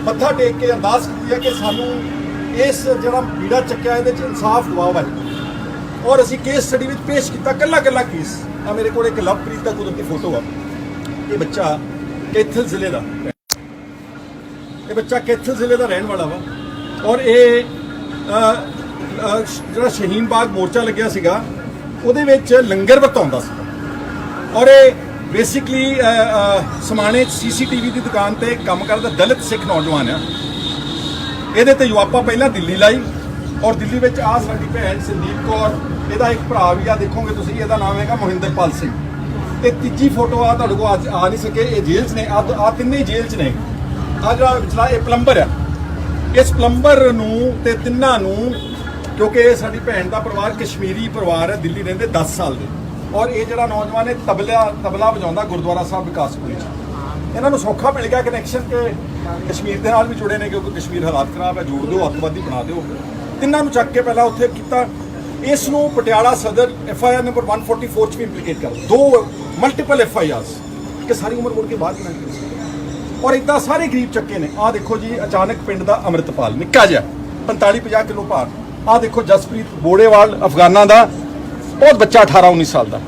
ਮੱਥਾ ਟੇਕ ਕੇ ਅਰਦਾਸ ਕੀਤੀ ਹੈ ਕਿ ਸਾਨੂੰ ਇਸ ਜਿਹੜਾ ਪੀੜਾ ਚੱਕਿਆ ਇਹਦੇ 'ਚ ਇਨਸਾਫ ਦਿਵਾਓ ਹੈ। ਔਰ ਅਸੀਂ ਕੇਸ ਸਟੱਡੀ ਵਿੱਚ ਪੇਸ਼ ਕੀਤਾ ਕੱਲਾ ਕੇਸ। ਆ ਮੇਰੇ ਕੋਲ ਇੱਕ ਲਵਪ੍ਰੀਤ ਦਾ ਕੁਦਰਤੀ ਫੋਟੋ ਆ। ਇਹ ਬੱਚਾ ਕੈਥਲ ਜ਼ਿਲ੍ਹੇ ਦਾ, ਰਹਿਣ ਵਾਲਾ ਵਾ ਔਰ ਇਹ ਜਿਹੜਾ ਸ਼ਹੀਨ ਬਾਗ ਮੋਰਚਾ ਲੱਗਿਆ ਸੀਗਾ ਉਹਦੇ ਵਿੱਚ ਲੰਗਰ ਵਰਤਾਉਂਦਾ ਸੀ ਔਰ ਇਹ ਬੇਸਿਕਲੀ ਸਮਾਣੇ ਸੀਸੀਟੀਵੀ ਦੀ ਦੁਕਾਨ ਤੇ ਕੰਮ ਕਰਦਾ ਦਲਿਤ ਸਿੱਖ ਨੌਜਵਾਨ ਆ। ਇਹਦੇ ਤੇ ਜਵਾਬਾ ਪਹਿਲਾਂ ਦਿੱਲੀ ਲਾਈ ਔਰ ਦਿੱਲੀ ਵਿੱਚ ਆ ਸਾਡੀ ਭੈਣ ਸੰਦੀਪ ਕੌਰ, ਇਹਦਾ ਇੱਕ ਭਰਾ ਵੀ ਆ, ਦੇਖੋਗੇ ਤੁਸੀਂ, ਇਹਦਾ ਨਾਮ ਹੈਗਾ ਮੋਹਿੰਦਰਪਾਲ ਸਿੰਘ। ਤੇ ਤੀਜੀ ਫੋਟੋ ਆ ਤੁਹਾਡੇ ਕੋਲ ਅੱਜ ਆ ਨਹੀਂ ਸਕੇ, ਇਹ ਜੇਲ੍ਹ 'ਚ ਨੇ। ਆ ਤਿੰਨੇ ਹੀ ਜੇਲ੍ਹ 'ਚ ਨੇ। ਆ ਜਿਹੜਾ ਵਿਚਲਾ ਇਹ ਪਲੰਬਰ ਆ, ਇਸ ਪਲੰਬਰ ਨੂੰ ਤੇ ਤਿੰਨਾਂ ਨੂੰ, ਕਿਉਂਕਿ ਇਹ ਸਾਡੀ ਭੈਣ ਦਾ ਪਰਿਵਾਰ ਕਸ਼ਮੀਰੀ ਪਰਿਵਾਰ ਹੈ, ਦਿੱਲੀ ਰਹਿੰਦੇ 10 ਸਾਲ ਦੇ, ਔਰ ਇਹ ਜਿਹੜਾ ਨੌਜਵਾਨ ਹੈ ਤਬਲਾ ਵਜਾਉਂਦਾ ਗੁਰਦੁਆਰਾ ਸਾਹਿਬ ਵਿਕਾਸਪੁਰੀ 'ਚ। ਇਹਨਾਂ ਨੂੰ ਸੌਖਾ ਮਿਲ ਗਿਆ ਕਨੈਕਸ਼ਨ ਕਿ ਕਸ਼ਮੀਰ ਦੇ ਨਾਲ ਵੀ ਜੁੜੇ ਨੇ, ਕਿਉਂਕਿ ਕਸ਼ਮੀਰ ਹਾਲਾਤ ਖਰਾਬ ਹੈ, ਜੋੜ ਦਿਓ, ਅੱਤਵਾਦੀ ਬਣਾ ਦਿਓ। ਤਿੰਨਾਂ ਨੂੰ ਚੱਕ ਕੇ ਪਹਿਲਾਂ ਉੱਥੇ ਕੀਤਾ। ਇਸ ਨੂੰ ਪਟਿਆਲਾ ਸਦਰ FIR ਨੰਬਰ 144 'ਚ ਵੀ ਇੰਪਲੀਕੇਟ ਕਰ ਦੋ, ਮਲਟੀਪਲ FIRs ਕਿ ਸਾਰੀ ਉਮਰ ਮੁੜ ਕੇ ਬਾਹਰ ਬਣਾ ਕੇ। ਔਰ ਇੱਦਾਂ ਸਾਰੇ ਗਰੀਬ ਚੱਕੇ ਨੇ। ਆਹ ਦੇਖੋ ਜੀ, ਅਚਾਨਕ ਪਿੰਡ ਦਾ ਅੰਮ੍ਰਿਤਪਾਲ, ਨਿੱਕਾ ਜਿਹਾ 45-50 ਕਿਲੋ ਭਾਰ। ਆਹ ਦੇਖੋ ਜਸਪ੍ਰੀਤ ਬੋੜੇਵਾਲ ਅਫਗਾਨਾਂ ਦਾ, ਬਹੁਤ ਬੱਚਾ 18-19 ਸਾਲ ਦਾ।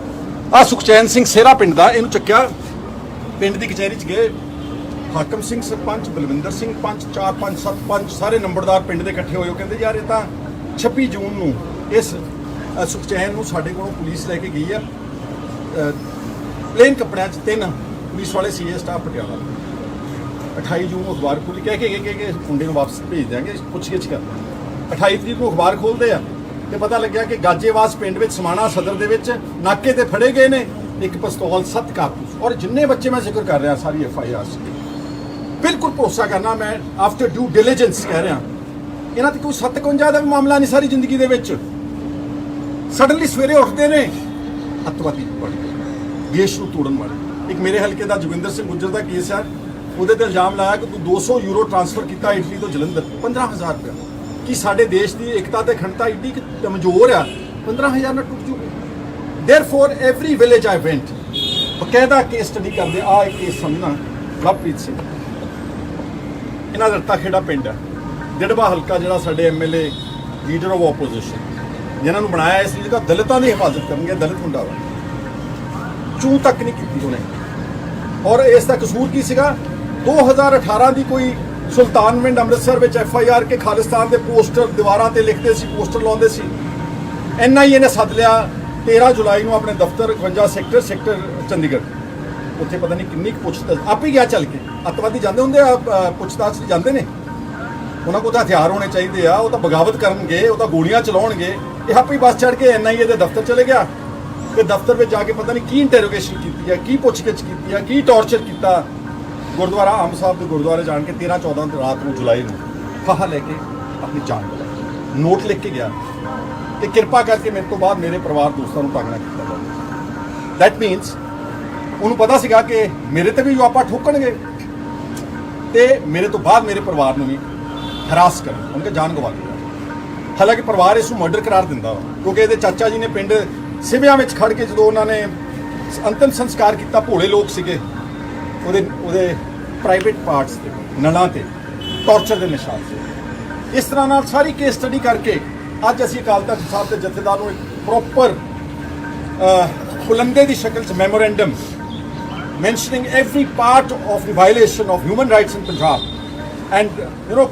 ਆਹ ਸੁਖਚੈਨ ਸਿੰਘ ਸੇਰਾ ਪਿੰਡ ਦਾ, ਇਹਨੂੰ ਚੱਕਿਆ, ਪਿੰਡ ਦੀ ਕਚਹਿਰੀ 'ਚ ਗਏ। ਹਾਕਮ ਸਿੰਘ ਸਰਪੰਚ, ਬਲਵਿੰਦਰ ਸਿੰਘ ਪੰਚ, 4 5 7 ਪੰਚ, ਸਾਰੇ ਨੰਬਰਦਾਰ ਪਿੰਡ ਦੇ ਇਕੱਠੇ ਹੋਏ। ਉਹ ਕਹਿੰਦੇ ਯਾਰ ਇਹ ਤਾਂ 26 ਜੂਨ ਨੂੰ ਇਸ ਸੁਖਚੈਨ ਨੂੰ ਸਾਡੇ ਕੋਲੋਂ ਪੁਲਿਸ ਲੈ ਕੇ ਗਈ ਆ ਪਲੇਨ ਕੱਪੜਿਆਂ 'ਚ, 3 ਪੁਲਿਸ ਵਾਲੇ ਸੀਏ ਸਟਾਫ ਪਟਿਆਲਾ। 28 ਜੂਨ ਨੂੰ ਅਖਬਾਰ ਖੋਲ੍ਹੀ, ਕਹਿ ਕੇ ਮੁੰਡੇ ਨੂੰ ਵਾਪਸ ਭੇਜ ਦਿਆਂਗੇ, ਪੁੱਛਗਿੱਛ ਕਰ। 28 ਤਰੀਕ ਨੂੰ ਅਖਬਾਰ ਖੋਲ੍ਹਦੇ ਆ ਤੇ ਪਤਾ ਲੱਗਿਆ ਕਿ ਗਾਜੇਵਾਸ ਪਿੰਡ ਵਿੱਚ ਸਮਾਣਾ ਸਦਰ ਦੇ ਵਿੱਚ ਨਾਕੇ ਤੇ ਫੜੇ ਗਏ ਨੇ एक पिस्तौल 7 कारतूस और जिन्ने बच्चे मैं जिक्र कर रहा सारी FIR बिल्कुल भरोसा करना मैं आफ्टर ड्यू डिलीजेंस कह रहा इन्हां ते कोई 57 का भी मामला नहीं सारी जिंदगी दे विच सडनली सवेरे उठते ने अतवादी बन गए देश को तोड़न वाले। एक मेरे हल्के का जोगिंदर सिंह गुज्जर का केस है ਉਹਦੇ ਤੇ ਇਲਜ਼ਾਮ ਲਾਇਆ ਕਿ ਤੂੰ 200 ਯੂਰੋ ਟ੍ਰਾਂਸਫਰ ਕੀਤਾ ਇਟਲੀ ਤੋਂ ਜਲੰਧਰ 15000 ਰੁਪਏ ਕਿ ਸਾਡੇ ਦੇਸ਼ ਦੀ ਏਕਤਾ ਤੇ ਅਖੰਡਤਾ ਇੱਡੀ ਕਮਜ਼ੋਰ ਆ 15000 ਨਾਲ ਟੁੱਟ ਜੂਗੀ। Therefore every village I went ਬਕਾਇਦਾ ਕੇਸ ਸਟੱਡੀ ਕਰਦੇ ਆ ਇੱਕ ਕੇਸ ਸਮਝਣਾ ਲਵਪ੍ਰੀਤ ਸਿੰਘ ਇਹਨਾਂ ਦਾ ਰੱਤਾ ਖੇੜਾ ਪਿੰਡ ਹੈ ਦਿੜਬਾ ਹਲਕਾ ਜਿਹੜਾ ਸਾਡੇ MLA ਲੀਡਰ ਆਫ ਆਪੋਜੀਸ਼ਨ ਜਿਨ੍ਹਾਂ ਨੂੰ ਬਣਾਇਆ ਇਸ ਲਈ ਕਿ ਦਲਿਤਾਂ ਦੀ ਹਿਫਾਜ਼ਤ ਕਰਨਗੇ ਦਲਿਤ ਮੁੰਡਾ ਵਾ ਚੂੰ ਤੱਕ ਨਹੀਂ ਕੀਤੀ ਉਹਨੇ ਔਰ ਇਸ ਦਾ ਕਸੂਰ ਕੀ ਸੀਗਾ 2018 ਦੀ ਕੋਈ ਸੁਲਤਾਨਵਿੰਡ ਅੰਮ੍ਰਿਤਸਰ ਵਿੱਚ FIR ਕੇ ਖਾਲਿਸਤਾਨ ਦੇ ਪੋਸਟਰ ਦੀਵਾਰਾਂ ਤੇ ਲਿਖਦੇ ਸੀ ਪੋਸਟਰ ਲਾਉਂਦੇ ਸੀ NIA ਨੇ ਸੱਦ ਲਿਆ 13 ਜੁਲਾਈ ਨੂੰ ਆਪਣੇ ਦਫ਼ਤਰ 51 ਸੈਕਟਰ ਚੰਡੀਗੜ੍ਹ ਉੱਥੇ ਪਤਾ ਨਹੀਂ ਕਿੰਨੀ ਪੁੱਛਤਾਛ ਆਪ ਹੀ ਗਿਆ ਚੱਲ ਕੇ ਅੱਤਵਾਦੀ ਜਾਂਦੇ ਹੁੰਦੇ ਆ ਪੁੱਛਤਾਛ ਲਈ ਜਾਂਦੇ ਨੇ ਉਹਨਾਂ ਕੋਲ ਤਾਂ ਹਥਿਆਰ ਹੋਣੇ ਚਾਹੀਦੇ ਆ ਉਹ ਤਾਂ ਬਗਾਵਤ ਕਰਨਗੇ ਉਹ ਤਾਂ ਗੋਲੀਆਂ ਚਲਾਉਣਗੇ ਇਹ ਆਪੇ ਬੱਸ ਚੜ੍ਹ ਕੇ NIA ਦੇ ਦਫ਼ਤਰ ਚਲੇ ਗਿਆ ਤੇ ਦਫ਼ਤਰ ਵਿੱਚ ਜਾ ਕੇ ਪਤਾ ਨਹੀਂ ਕੀ ਇੰਟਰੋਗੇਸ਼ਨ ਕੀਤੀ ਹੈ ਕੀ ਪੁੱਛਗਿੱਛ ਕੀਤੀ ਹੈ ਕੀ ਟੌਰਚਰ ਕੀਤਾ ਗੁਰਦੁਆਰਾ ਅੰਬ ਸਾਹਿਬ ਦੇ ਗੁਰਦੁਆਰੇ ਜਾਣ ਕੇ 13-14 ਰਾਤ ਨੂੰ ਜੁਲਾਈ ਨੂੰ ਫਾਹਾ ਲੈ ਕੇ ਆਪਣੀ ਜਾਨ ਬਚਾਈ ਨੋਟ ਲਿਖ ਕੇ ਗਿਆ ਕਿ ਕਿਰਪਾ ਕਰਕੇ ਮੇਰੇ ਤੋਂ ਬਾਅਦ ਮੇਰੇ ਪਰਿਵਾਰ ਦੋਸਤਾਂ ਨੂੰ ਤੰਗ ਨਾ ਕੀਤਾ ਜਾਵੇ ਦੈਟ ਮੀਨਸ ਉਹਨੂੰ ਪਤਾ ਸੀਗਾ ਕਿ ਮੇਰੇ ਤੇ ਵੀ ਜੋ ਆਪਾਂ ਠੋਕਣਗੇ ਤੇ ਮੇਰੇ ਤੋਂ ਬਾਅਦ ਮੇਰੇ ਪਰਿਵਾਰ ਨੂੰ ਵੀ ਹਰਾਸ ਕਰਨ ਉਹਨਾਂ ਕੇ ਜਾਨ ਗਵਾ ਦਿੱਤਾ ਹਾਲਾਂਕਿ ਪਰਿਵਾਰ ਇਸ ਨੂੰ ਮਰਡਰ ਕਰਾਰ ਦਿੰਦਾ ਕਿਉਂਕਿ ਇਹਦੇ ਚਾਚਾ ਜੀ ਨੇ ਪਿੰਡ ਸਿਵਿਆਂ ਵਿੱਚ ਖੜ ਕੇ ਜਦੋਂ ਉਹਨਾਂ ਨੇ ਅੰਤਿਮ ਸੰਸਕਾਰ ਕੀਤਾ ਭੋਲੇ ਲੋਕ ਸੀਗੇ ਉਹਦੇ ਪ੍ਰਾਈਵੇਟ ਪਾਰਟਸ ਤੇ ਨਲਾਂ ਤੇ ਟੌਰਚਰ ਦੇ ਨਿਸ਼ਾਨ ਸੀ ਇਸ ਤਰ੍ਹਾਂ ਨਾਲ ਸਾਰੀ ਕੇਸ ਸਟੱਡੀ ਕਰਕੇ ਅੱਜ ਅਸੀਂ ਅਕਾਲ ਤਖਤ ਸਾਹਿਬ ਦੇ ਜਥੇਦਾਰ ਨੂੰ ਇੱਕ ਪ੍ਰੋਪਰ ਖੁਲੰਦੇ ਦੀ ਸ਼ਕਲ 'ਚ memorandum mentioning every part of the violation of human rights in Punjab and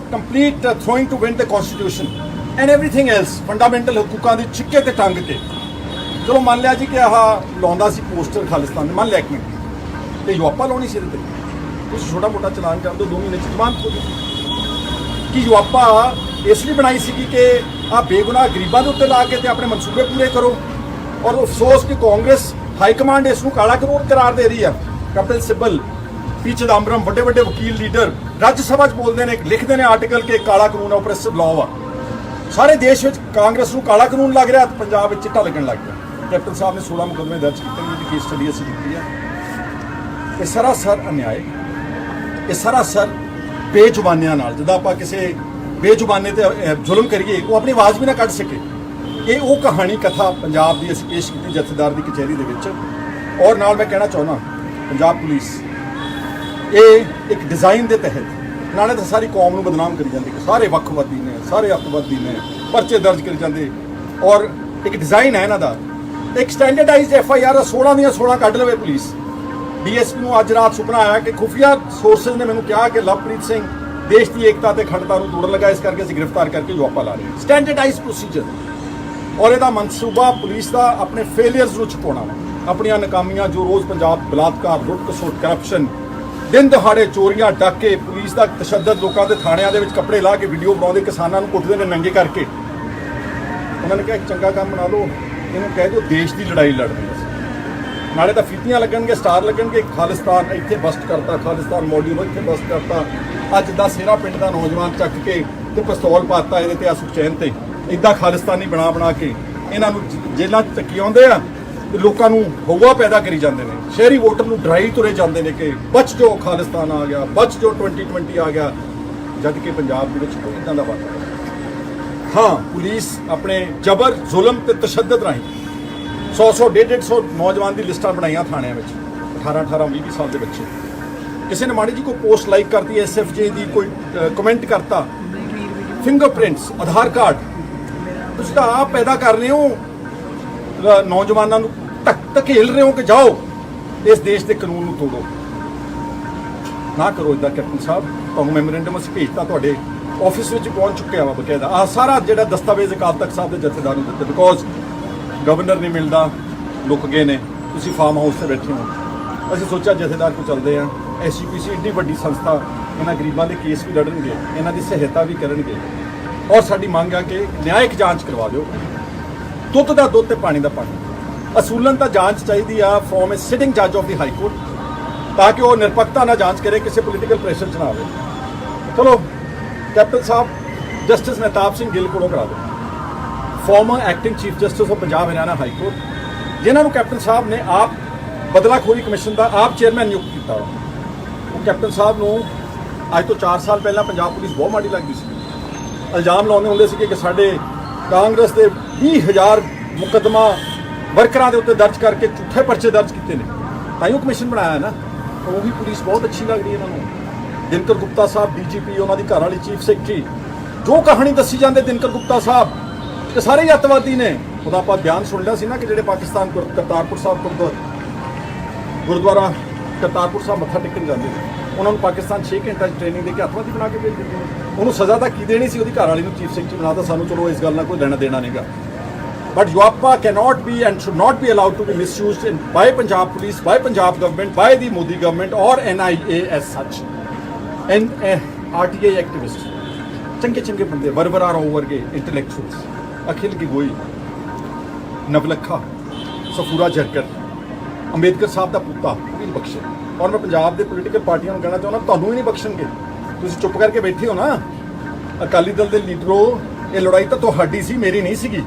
complete throwing to wind the constitution and everything else fundamental ਹਕੂਕਾਂ ਦੀ ਚਿੱਕੇ ਤੇ ਟੰਗ ਕੇ ਚਲੋ ਮੰਨ ਲਿਆ ਜੀ ਕਿ ਆਹ ਲਾਉਂਦਾ ਸੀ ਪੋਸਟਰ ਖਾਲਿਸਤਾਨ ਦੇ ਮੰਨ ਲਿਆ ਇੱਕ ਮਿੰਟ ਤੇ ਯੂਆਪਾ ਲਾਉਣੀ ਸੀ ਇਹਦੇ ਤੇ ਤੁਸੀਂ ਛੋਟਾ ਮੋਟਾ ਚਲਾਨ ਕਰ ਦਿਓ 2 ਮਹੀਨੇ 'ਚ ਜ਼ਮਾਨਤ ਹੋ ਜਾਊ ਕਿ ਯੂਆਪਾ ਇਸ ਲਈ ਬਣਾਈ ਸੀਗੀ ਕਿ ਆਹ ਬੇਗੁਨਾਹ ਗਰੀਬਾਂ ਦੇ ਉੱਤੇ ਲਾ ਕੇ ਤੇ ਆਪਣੇ ਮਨਸੂਬੇ ਪੂਰੇ ਕਰੋ ਔਰ ਅਫਸੋਸ ਕਿ ਕਾਂਗਰਸ ਹਾਈ ਕਮਾਂਡ ਇਸ ਨੂੰ ਕਾਲਾ ਕਾਨੂੰਨ ਕਰਾਰ ਦੇ ਰਹੀ ਆ ਕਪਿਲ ਸਿੱਬਲ ਪੀ ਚਿਦੰਬਰਮ ਵੱਡੇ ਵੱਡੇ ਵਕੀਲ ਲੀਡਰ ਰਾਜ ਸਭਾ 'ਚ ਬੋਲਦੇ ਨੇ ਲਿਖਦੇ ਨੇ ਆਰਟੀਕਲ ਕਿ ਕਾਲਾ ਕਾਨੂੰਨ ਆਪਰੈਸਿਵ ਲਾਅ ਆ ਸਾਰੇ ਦੇਸ਼ ਵਿੱਚ ਕਾਂਗਰਸ ਨੂੰ ਕਾਲਾ ਕਾਨੂੰਨ ਲੱਗ ਰਿਹਾ ਪੰਜਾਬ ਵਿੱਚ ਚਿੱਟਾ ਲੱਗਣ ਲੱਗ ਗਿਆ ਕੈਪਟਨ ਸਾਹਿਬ ਨੇ 16 ਮੁਕੱਦਮੇ ਦਰਜ ਕੀਤੇ ਨੇ ਜਿਹਦੀ ਕੇਸ ਸਟੱਡੀ ਅਸੀਂ ਕੀਤੀ ਹੈ ਇਹ ਸਰਾਸਰ ਅਨਿਆਏ ਇਹ ਸਰਾਸਰ ਬੇਜ਼ੁਬਾਨੀਆਂ ਨਾਲ ਜਦੋਂ ਆਪਾਂ ਕਿਸੇ ਬੇਜ਼ੁਬਾਨੇ ਤੇ ਜ਼ੁਲਮ ਕਰੀਏ ਉਹ ਆਪਣੀ ਆਵਾਜ਼ ਵੀ ਨਾ ਕੱਢ ਸਕੇ ਇਹ ਉਹ ਕਹਾਣੀ ਕਥਾ ਪੰਜਾਬ ਦੀ ਅਸੀਂ ਪੇਸ਼ ਕੀਤੀ ਜਥੇਦਾਰ ਦੀ ਕਚਹਿਰੀ ਦੇ ਵਿੱਚ ਔਰ ਨਾਲ ਮੈਂ ਕਹਿਣਾ ਚਾਹੁੰਦਾ ਪੰਜਾਬ ਪੁਲਿਸ ਇਹ ਇੱਕ ਡਿਜ਼ਾਈਨ ਦੇ ਤਹਿਤ ਨਾਲੇ ਤਾਂ ਸਾਰੀ ਕੌਮ ਨੂੰ ਬਦਨਾਮ ਕਰੀ ਜਾਂਦੀ ਕਿ ਸਾਰੇ ਵੱਖਵਾਦੀ ਨੇ ਸਾਰੇ ਅੱਤਵਾਦੀ ਨੇ ਪਰਚੇ ਦਰਜ ਕਰੀ ਜਾਂਦੇ ਔਰ ਇੱਕ ਡਿਜ਼ਾਈਨ ਹੈ ਇਹਨਾਂ ਦਾ ਇੱਕ ਸਟੈਂਡਰਡਾਈਜ਼ਡ FIR 16 ਦੀਆਂ 16 ਕੱਢ ਲਵੇ ਪੁਲਿਸ DSP ਨੂੰ ਅੱਜ ਰਾਤ ਸੁਪਨਾ ਆਇਆ ਕਿ ਖੁਫੀਆ ਸੋਰਸਸ ਨੇ ਮੈਨੂੰ ਕਿਹਾ ਕਿ ਲਵਪ੍ਰੀਤ ਸਿੰਘ ਦੇਸ਼ ਦੀ ਏਕਤਾ ਤੇ ਅਖੰਡਤਾ ਨੂੰ ਤੋੜਨ ਲੱਗਾ ਇਸ ਕਰਕੇ ਅਸੀਂ ਗ੍ਰਿਫਤਾਰ ਕਰਕੇ ਯੂਆਪਾ ਲਾ ਰਹੇ ਸਟੈਂਡਰਡਾਈਜ਼ਡ ਪ੍ਰੋਸੀਜਰ ਔਰ ਇਹਦਾ ਮਨਸੂਬਾ ਪੁਲਿਸ ਦਾ ਆਪਣੇ ਫੇਲੀਅਰਸ ਨੂੰ ਛੁਪਾਉਣਾ ਵਾ ਆਪਣੀਆਂ ਨਾਕਾਮੀਆਂ ਜੋ ਰੋਜ਼ ਪੰਜਾਬ ਬਲਾਤਕਾਰ ਲੁੱਟ ਖਸੁੱਟ ਕਰਪਸ਼ਨ ਦਿਨ ਦਿਹਾੜੇ ਚੋਰੀਆਂ ਡਾਕੇ ਪੁਲਿਸ ਦਾ ਤਸ਼ੱਦਦ ਲੋਕਾਂ ਦੇ ਥਾਣਿਆਂ ਦੇ ਵਿੱਚ ਕੱਪੜੇ ਲਾ ਕੇ ਵੀਡੀਓ ਬਣਾਉਂਦੇ ਕਿਸਾਨਾਂ ਨੂੰ ਕੁੱਟਦੇ ਨੇ ਨੰਗੇ ਕਰਕੇ ਉਹਨਾਂ ਨੇ ਕਿਹਾ ਇੱਕ ਚੰਗਾ ਕੰਮ ਬਣਾ ਲਓ ਇਹਨੂੰ ਕਹਿ ਦਿਓ ਦੇਸ਼ ਦੀ ਲੜਾਈ ਲੜ ਰਹੇ ਅਸੀਂ ਨਾਲੇ ਤਾਂ ਫੀਤੀਆਂ ਲੱਗਣਗੇ ਸਟਾਰ ਲੱਗਣਗੇ ਖਾਲਿਸਤਾਨ ਇੱਥੇ ਬਸਟ ਕਰਤਾ ਖਾਲਿਸਤਾਨ ਮੋਡਿਊਲ ਇੱਥੇ ਬਸਟ ਕਰਤਾ ਅੱਜ ਦਾ ਸੇਰਾ ਪਿੰਡ ਦਾ ਨੌਜਵਾਨ ਚੱਕ ਕੇ ਤੇ ਪਿਸਤੌਲ ਪਾਤਾ ਇਹਦੇ ਤੇ ਆ ਸੁਖਚੈਨ ਤੇ ਇੱਦਾਂ ਖਾਲਿਸਤਾਨੀ ਬਣਾ ਕੇ ਇਹਨਾਂ ਨੂੰ ਜੇਲ੍ਹਾਂ 'ਚ ਧੱਕੀ ਆਉਂਦੇ ਆ ਤੇ ਲੋਕਾਂ ਨੂੰ ਹਵਾ ਪੈਦਾ ਕਰੀ ਜਾਂਦੇ ਨੇ ਸ਼ਹਿਰੀ ਵੋਟਰ ਨੂੰ ਡਰਾਈ ਤੁਰੇ ਜਾਂਦੇ ਨੇ ਕਿ ਬਚ ਜੋ ਖਾਲਿਸਤਾਨ ਆ ਗਿਆ ਬਚ ਜੋ 2020 ਆ ਗਿਆ ਜਦ ਕਿ ਪੰਜਾਬ ਦੇ ਵਿੱਚ ਕੋਈ ਇੱਦਾਂ ਦਾ ਵਾਤਾਵਰਨ ਹਾਂ ਪੁਲਿਸ ਆਪਣੇ ਜ਼ਬਰ ਜ਼ੁਲਮ ਤੇ ਤਸ਼ੱਦਦ ਰਾਹੀਂ 100 150 ਨੌਜਵਾਨ ਦੀ ਲਿਸਟਾਂ ਬਣਾਈਆਂ ਥਾਣਿਆਂ ਵਿੱਚ 18 20 ਸਾਲ ਦੇ ਬੱਚੇ ਕਿਸੇ ਨੇ ਮਾੜੀ ਜੀ ਕੋਈ ਪੋਸਟ ਲਾਈਕ ਕਰਤੀ SFJ ਦੀ ਕੋਈ ਕਮੈਂਟ ਕਰਤਾ ਫਿੰਗਰਪ੍ਰਿੰਟਸ ਆਧਾਰ ਕਾਰਡ ਤੁਸੀਂ ਤਾਂ ਆਪ ਪੈਦਾ ਕਰ ਰਹੇ ਹੋ ਨੌਜਵਾਨਾਂ ਨੂੰ ਧਕੇਲ ਰਹੇ ਹੋ ਕਿ ਜਾਓ ਇਸ ਦੇਸ਼ ਦੇ ਕਾਨੂੰਨ ਨੂੰ ਤੋੜੋ ਨਾ ਕਰੋ ਇਦਾਂ ਕੈਪਟਨ ਸਾਹਿਬ ਤੁਹਾਨੂੰ ਮੈਮੋਰੈਂਡਮ ਅਸੀਂ ਭੇਜਤਾ ਤੁਹਾਡੇ ਆਫਿਸ ਵਿੱਚ ਪਹੁੰਚ ਚੁੱਕਿਆ ਵਾ ਬਕਾਇਦਾ ਆਹ ਸਾਰਾ ਜਿਹੜਾ ਦਸਤਾਵੇਜ਼ ਅਕਾਲ ਤਖਤ ਸਾਹਿਬ ਦੇ ਜਥੇਦਾਰ ਨੂੰ ਦਿੱਤੇ ਬਿਕੋਜ਼ ਗਵਰਨਰ ਨਹੀਂ ਮਿਲਦਾ ਲੁੱਕ ਗਏ ਨੇ ਤੁਸੀਂ ਫਾਰਮ ਹਾਊਸ ਤੇ ਬੈਠੇ ਹੋ ਅਸੀਂ ਸੋਚਿਆ ਜਥੇਦਾਰ ਕੋਲ ਚੱਲਦੇ ਆ SGPC ਏਡੀ ਵੱਡੀ ਸੰਸਥਾ ਇਹਨਾਂ ਗਰੀਬਾਂ ਦੇ ਕੇਸ ਵੀ ਲੜਨਗੇ ਇਹਨਾਂ ਦੀ ਸਹਾਇਤਾ ਵੀ ਕਰਨਗੇ ਔਰ ਸਾਡੀ ਮੰਗ ਆ ਕਿ ਨਿਆਇਕ ਜਾਂਚ ਕਰਵਾ ਦਿਓ ਦੁੱਧ ਦਾ ਦੁੱਧ ਤੇ ਪਾਣੀ ਦਾ ਪਾਣੀ ਅਸੂਲਨ ਤਾਂ ਜਾਂਚ ਚਾਹੀਦੀ ਆ ਫਰੋਮ ਅ ਸਿਟਿੰਗ ਜੱਜ ਆਫ ਦੀ ਹਾਈ ਕੋਰਟ, ਤਾਂ ਕਿ ਉਹ ਨਿਰਪੱਖਤਾ ਨਾਲ ਜਾਂਚ ਕਰੇ, ਕਿਸੇ ਪੋਲੀਟੀਕਲ ਪ੍ਰੈਸ਼ਰ 'ਚ ਨਾ ਆਵੇ। ਚਲੋ ਕੈਪਟਨ ਸਾਹਿਬ ਜਸਟਿਸ ਮਹਿਤਾਬ ਸਿੰਘ ਗਿੱਲ ਕੋਲੋਂ ਕਰਾ ਦਿਓ, farmer acting chief justice of Punjab Haryana high court, ਜਿਨ੍ਹਾਂ ਨੂੰ ਕੈਪਟਨ ਸਾਹਿਬ ਨੇ ਆਪ ਬਦਲਾਖੋਰੀ ਕਮਿਸ਼ਨ ਦਾ ਆਪ ਚੇਅਰਮੈਨ ਨਿਯੁਕਤ ਕੀਤਾ ਵਾ। ਉਹ ਕੈਪਟਨ ਸਾਹਿਬ ਨੂੰ ਅੱਜ ਤੋਂ 4 ਸਾਲ ਪਹਿਲਾਂ ਪੰਜਾਬ ਪੁਲਿਸ ਬਹੁਤ ਮਾੜੀ ਲੱਗਦੀ ਸੀ। ਇਲਜ਼ਾਮ ਲਾਉਂਦੇ ਹੁੰਦੇ ਸੀ ਕਿ ਸਾਡੇ ਕਾਂਗਰਸ ਦੇ 20,000 ਮੁਕੱਦਮਾ ਵਰਕਰਾਂ ਦੇ ਉੱਤੇ ਦਰਜ ਕਰਕੇ ਝੂਠੇ ਪਰਚੇ ਦਰਜ ਕੀਤੇ ਨੇ, ਤਾਂ ਹੀ ਉਹ ਕਮਿਸ਼ਨ ਬਣਾਇਆ ਨਾ। ਉਹੀ ਪੁਲਿਸ ਬਹੁਤ ਅੱਛੀ ਲੱਗਦੀ ਇਹਨਾਂ ਨੂੰ। ਦਿਨਕਰ ਗੁਪਤਾ ਸਾਹਿਬ ਡੀਜੀਪੀ, ਉਹਨਾਂ ਦੀ ਘਰ ਵਾਲੀ ਚੀਫ ਸੈਕਟਰੀ, ਜੋ ਕਹਾਣੀ ਦੱਸੀ ਜਾਂਦੇ ਦਿਨਕਰ ਗੁਪਤਾ ਸਾਹਿਬ ਕਿ ਸਾਰੇ ਹੀ ਅੱਤਵਾਦੀ ਨੇ। ਉਹਦਾ ਆਪਾਂ ਬਿਆਨ ਸੁਣ ਲਿਆ ਸੀ ਨਾ ਕਿ ਜਿਹੜੇ ਪਾਕਿਸਤਾਨ ਕਰਤਾਰਪੁਰ ਸਾਹਿਬ ਗੁਰਦੁਆਰਾ ਕਰਤਾਰਪੁਰ ਸਾਹਿਬ ਮੱਥਾ ਟੇਕਣ ਜਾਂਦੇ ਨੇ, ਉਹਨਾਂ ਨੂੰ ਪਾਕਿਸਤਾਨ 6 ਘੰਟਿਆਂ ਦੀ ਟ੍ਰੇਨਿੰਗ ਦੇ ਕੇ ਅੱਤਵਾਦੀ ਬਣਾ ਕੇ ਭੇਜ ਦਿੰਦੇ ਨੇ। ਉਹਨੂੰ ਸਜ਼ਾ ਤਾਂ ਕੀ ਦੇਣੀ ਸੀ, ਉਹਦੀ ਘਰ ਵਾਲੀ ਨੂੰ ਚੀਫ ਸੈਕਟਰੀ ਬਣਾਤਾ। ਸਾਨੂੰ ਚਲੋ ਇਸ ਗੱਲ ਨਾਲ ਕੋਈ ਲੈਣਾ ਦੇਣਾ ਨਹੀਂਗਾ, but UAPA cannot be and should not be allowed to be misused by Punjab police, by Punjab government, by the Modi government or NIA as such, and RTI activists, ਚੰਗੇ ਬੰਦੇ, ਵਰਵਰਾ ਰਾਓ ਵਰਗੇ ਇੰਟੈਲੈਕਚੁਅਲਸ, ਅਖਿਲ ਗਗੋਈ, ਨਵਲਖਾ, ਸਫੂਰਾ ਜਰਕਰ, ਅੰਬੇਦਕਰ ਸਾਹਿਬ ਦਾ ਪੁੱਤਾ ਨਹੀਂ ਬਖਸ਼ੇ। ਔਰ ਮੈਂ ਪੰਜਾਬ ਦੇ ਪੋਲੀਟੀਕਲ ਪਾਰਟੀਆਂ ਨੂੰ ਕਹਿਣਾ ਚਾਹੁੰਦਾ, ਤੁਹਾਨੂੰ ਵੀ ਨਹੀਂ ਬਖਸ਼ਣਗੇ। ਤੁਸੀਂ ਚੁੱਪ ਕਰਕੇ ਬੈਠੇ ਹੋ ਨਾ। ਅਕਾਲੀ ਦਲ ਦੇ ਲੀਡਰੋ, ਇਹ ਲੜਾਈ ਤਾਂ ਤੁਹਾਡੀ ਸੀ, ਮੇਰੀ ਨਹੀਂ ਸੀਗੀ।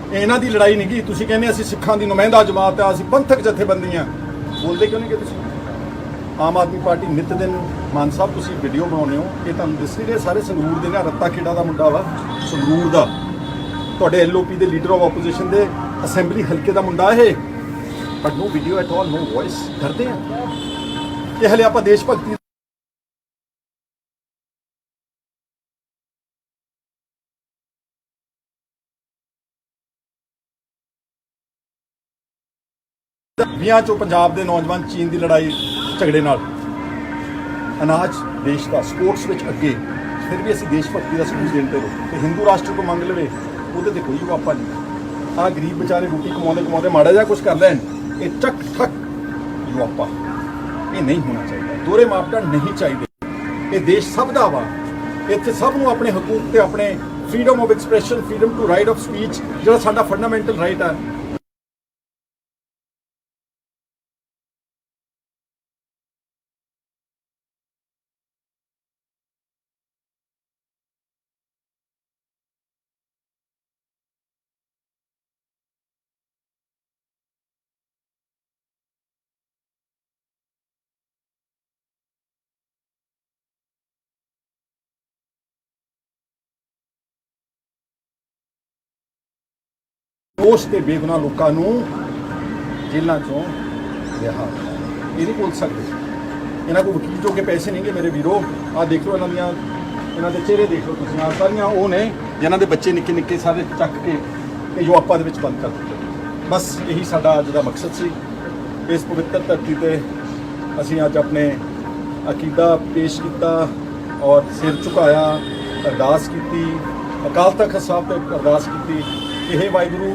ਇਹਨਾਂ ਦੀ ਲੜਾਈ ਨਹੀਂ ਗੀ। ਤੁਸੀਂ ਕਹਿੰਦੇ ਅਸੀਂ ਸਿੱਖਾਂ ਦੀ ਨੁਮਾਇੰਦਾ ਜਮਾਤ ਆ, ਅਸੀਂ ਪੰਥਕ ਜਥੇਬੰਦੀਆਂ, ਬੋਲਦੇ ਕਿਉਂ ਨਹੀਂ ਕਿ ਤੁਸੀਂ? ਆਮ ਆਦਮੀ ਪਾਰਟੀ ਨਿੱਤ ਦਿਨ, ਮਾਨ ਸਾਹਿਬ ਤੁਸੀਂ ਵੀਡੀਓ ਬਣਾਉਂਦੇ ਹੋ, ਇਹ ਤੁਹਾਨੂੰ ਦਿਸ ਨਹੀਂ ਰਿਹਾ ਸਾਰੇ ਸੰਗਰੂਰ ਦੇ ਨੇ। ਰੱਤਾ ਖੇੜਾ ਦਾ ਮੁੰਡਾ ਵਾ ਸੰਗਰੂਰ ਦਾ, ਤੁਹਾਡੇ LOP ਦੇ ਲੀਡਰ ਆਫ ਆਪੋਜੀਸ਼ਨ ਦੇ ਅਸੈਂਬਲੀ ਹਲਕੇ ਦਾ ਮੁੰਡਾ ਇਹ, but no video at all, no voice. ਕਰਦੇ ਆ ਕਿ ਹਲੇ ਆਪਾਂ ਦੇਸ਼ ਭਗਤੀ ਵੀਆਂ ਚੋਂ ਪੰਜਾਬ ਦੇ ਨੌਜਵਾਨ ਚੀਨ ਦੀ ਲੜਾਈ ਝਗੜੇ ਨਾਲ ਅਨਾਜ ਦੇਸ਼ ਦਾ ਸਪੋਰਟਸ ਵਿੱਚ ਅੱਗੇ, ਫਿਰ ਵੀ ਅਸੀਂ ਦੇਸ਼ ਭਗਤੀ ਦਾ ਸਬੂਤ ਦੇਣ ਤੇ ਹਿੰਦੂ ਰਾਸ਼ਟਰ ਤੋਂ ਮੰਗ ਲਵੇ, ਉਹਦੇ ਤੇ ਕੋਈ ਵਾਪਾ ਨਹੀਂ। ਆਹ ਗਰੀਬ ਵਿਚਾਰੇ ਰੋਟੀ ਕਮਾਉਂਦੇ ਮਾੜਾ ਜਿਹਾ ਕੁਝ ਕਰ ਲੈਣ, ਇਹ ਚੱਕ ਠੱਕ ਵਾਪਾ, ਇਹ ਨਹੀਂ ਹੋਣਾ ਚਾਹੀਦਾ। ਦੋਹਰੇ ਮਾਪਦੰਡ ਨਹੀਂ ਚਾਹੀਦੇ। ਇਹ ਦੇਸ਼ ਸਭ ਦਾ ਵਾ, ਇੱਥੇ ਸਭ ਨੂੰ ਆਪਣੇ ਹਕੂਕ ਤੇ ਆਪਣੇ freedom of expression, freedom to right of speech, ਜਿਹੜਾ ਸਾਡਾ ਫੰਡਾਮੈਂਟਲ ਰਾਈਟ ਹੈ, ਉਸ ਤੇ ਬੇਗੁਨਾਹ ਲੋਕਾਂ ਨੂੰ ਜੇਲ੍ਹਾਂ ਚੋਂ ਰਿਹਾ। ਇਹ ਨਹੀਂ ਬੋਲ ਸਕਦੇ। ਇਹਨਾਂ ਕੋਲ ਵਕੀਲ ਜੋ ਕੇ ਪੈਸੇ ਨਹੀਂਗੇ ਮੇਰੇ ਵੀਰੋ। ਆਹ ਦੇਖ ਲਓ ਇਹਨਾਂ ਦੇ ਚਿਹਰੇ ਦੇਖ ਲਓ ਤੁਸੀਂ। ਆਹ ਸਾਰੀਆਂ ਉਹ ਨੇ ਜਿਨ੍ਹਾਂ ਦੇ ਬੱਚੇ ਨਿੱਕੇ ਸਾਰੇ ਚੱਕ ਕੇ ਇਹ ਯੂਆਪਾ ਦੇ ਵਿੱਚ ਬੰਦ ਕਰ ਦਿੱਤੇ। ਬਸ ਇਹੀ ਸਾਡਾ ਅੱਜ ਦਾ ਮਕਸਦ ਸੀ। ਇਸ ਪਵਿੱਤਰ ਧਰਤੀ ਤੇ ਅਸੀਂ ਅੱਜ ਆਪਣੇ ਅਕੀਦਾ ਪੇਸ਼ ਕੀਤਾ ਔਰ ਸਿਰ ਝੁਕਾਇਆ, ਅਰਦਾਸ ਕੀਤੀ, ਅਕਾਲ ਤਖਤ ਸਾਹਿਬ ਤੇ ਅਰਦਾਸ ਕੀਤੀ ਕਿ ਹੇ ਵਾਹਿਗੁਰੂ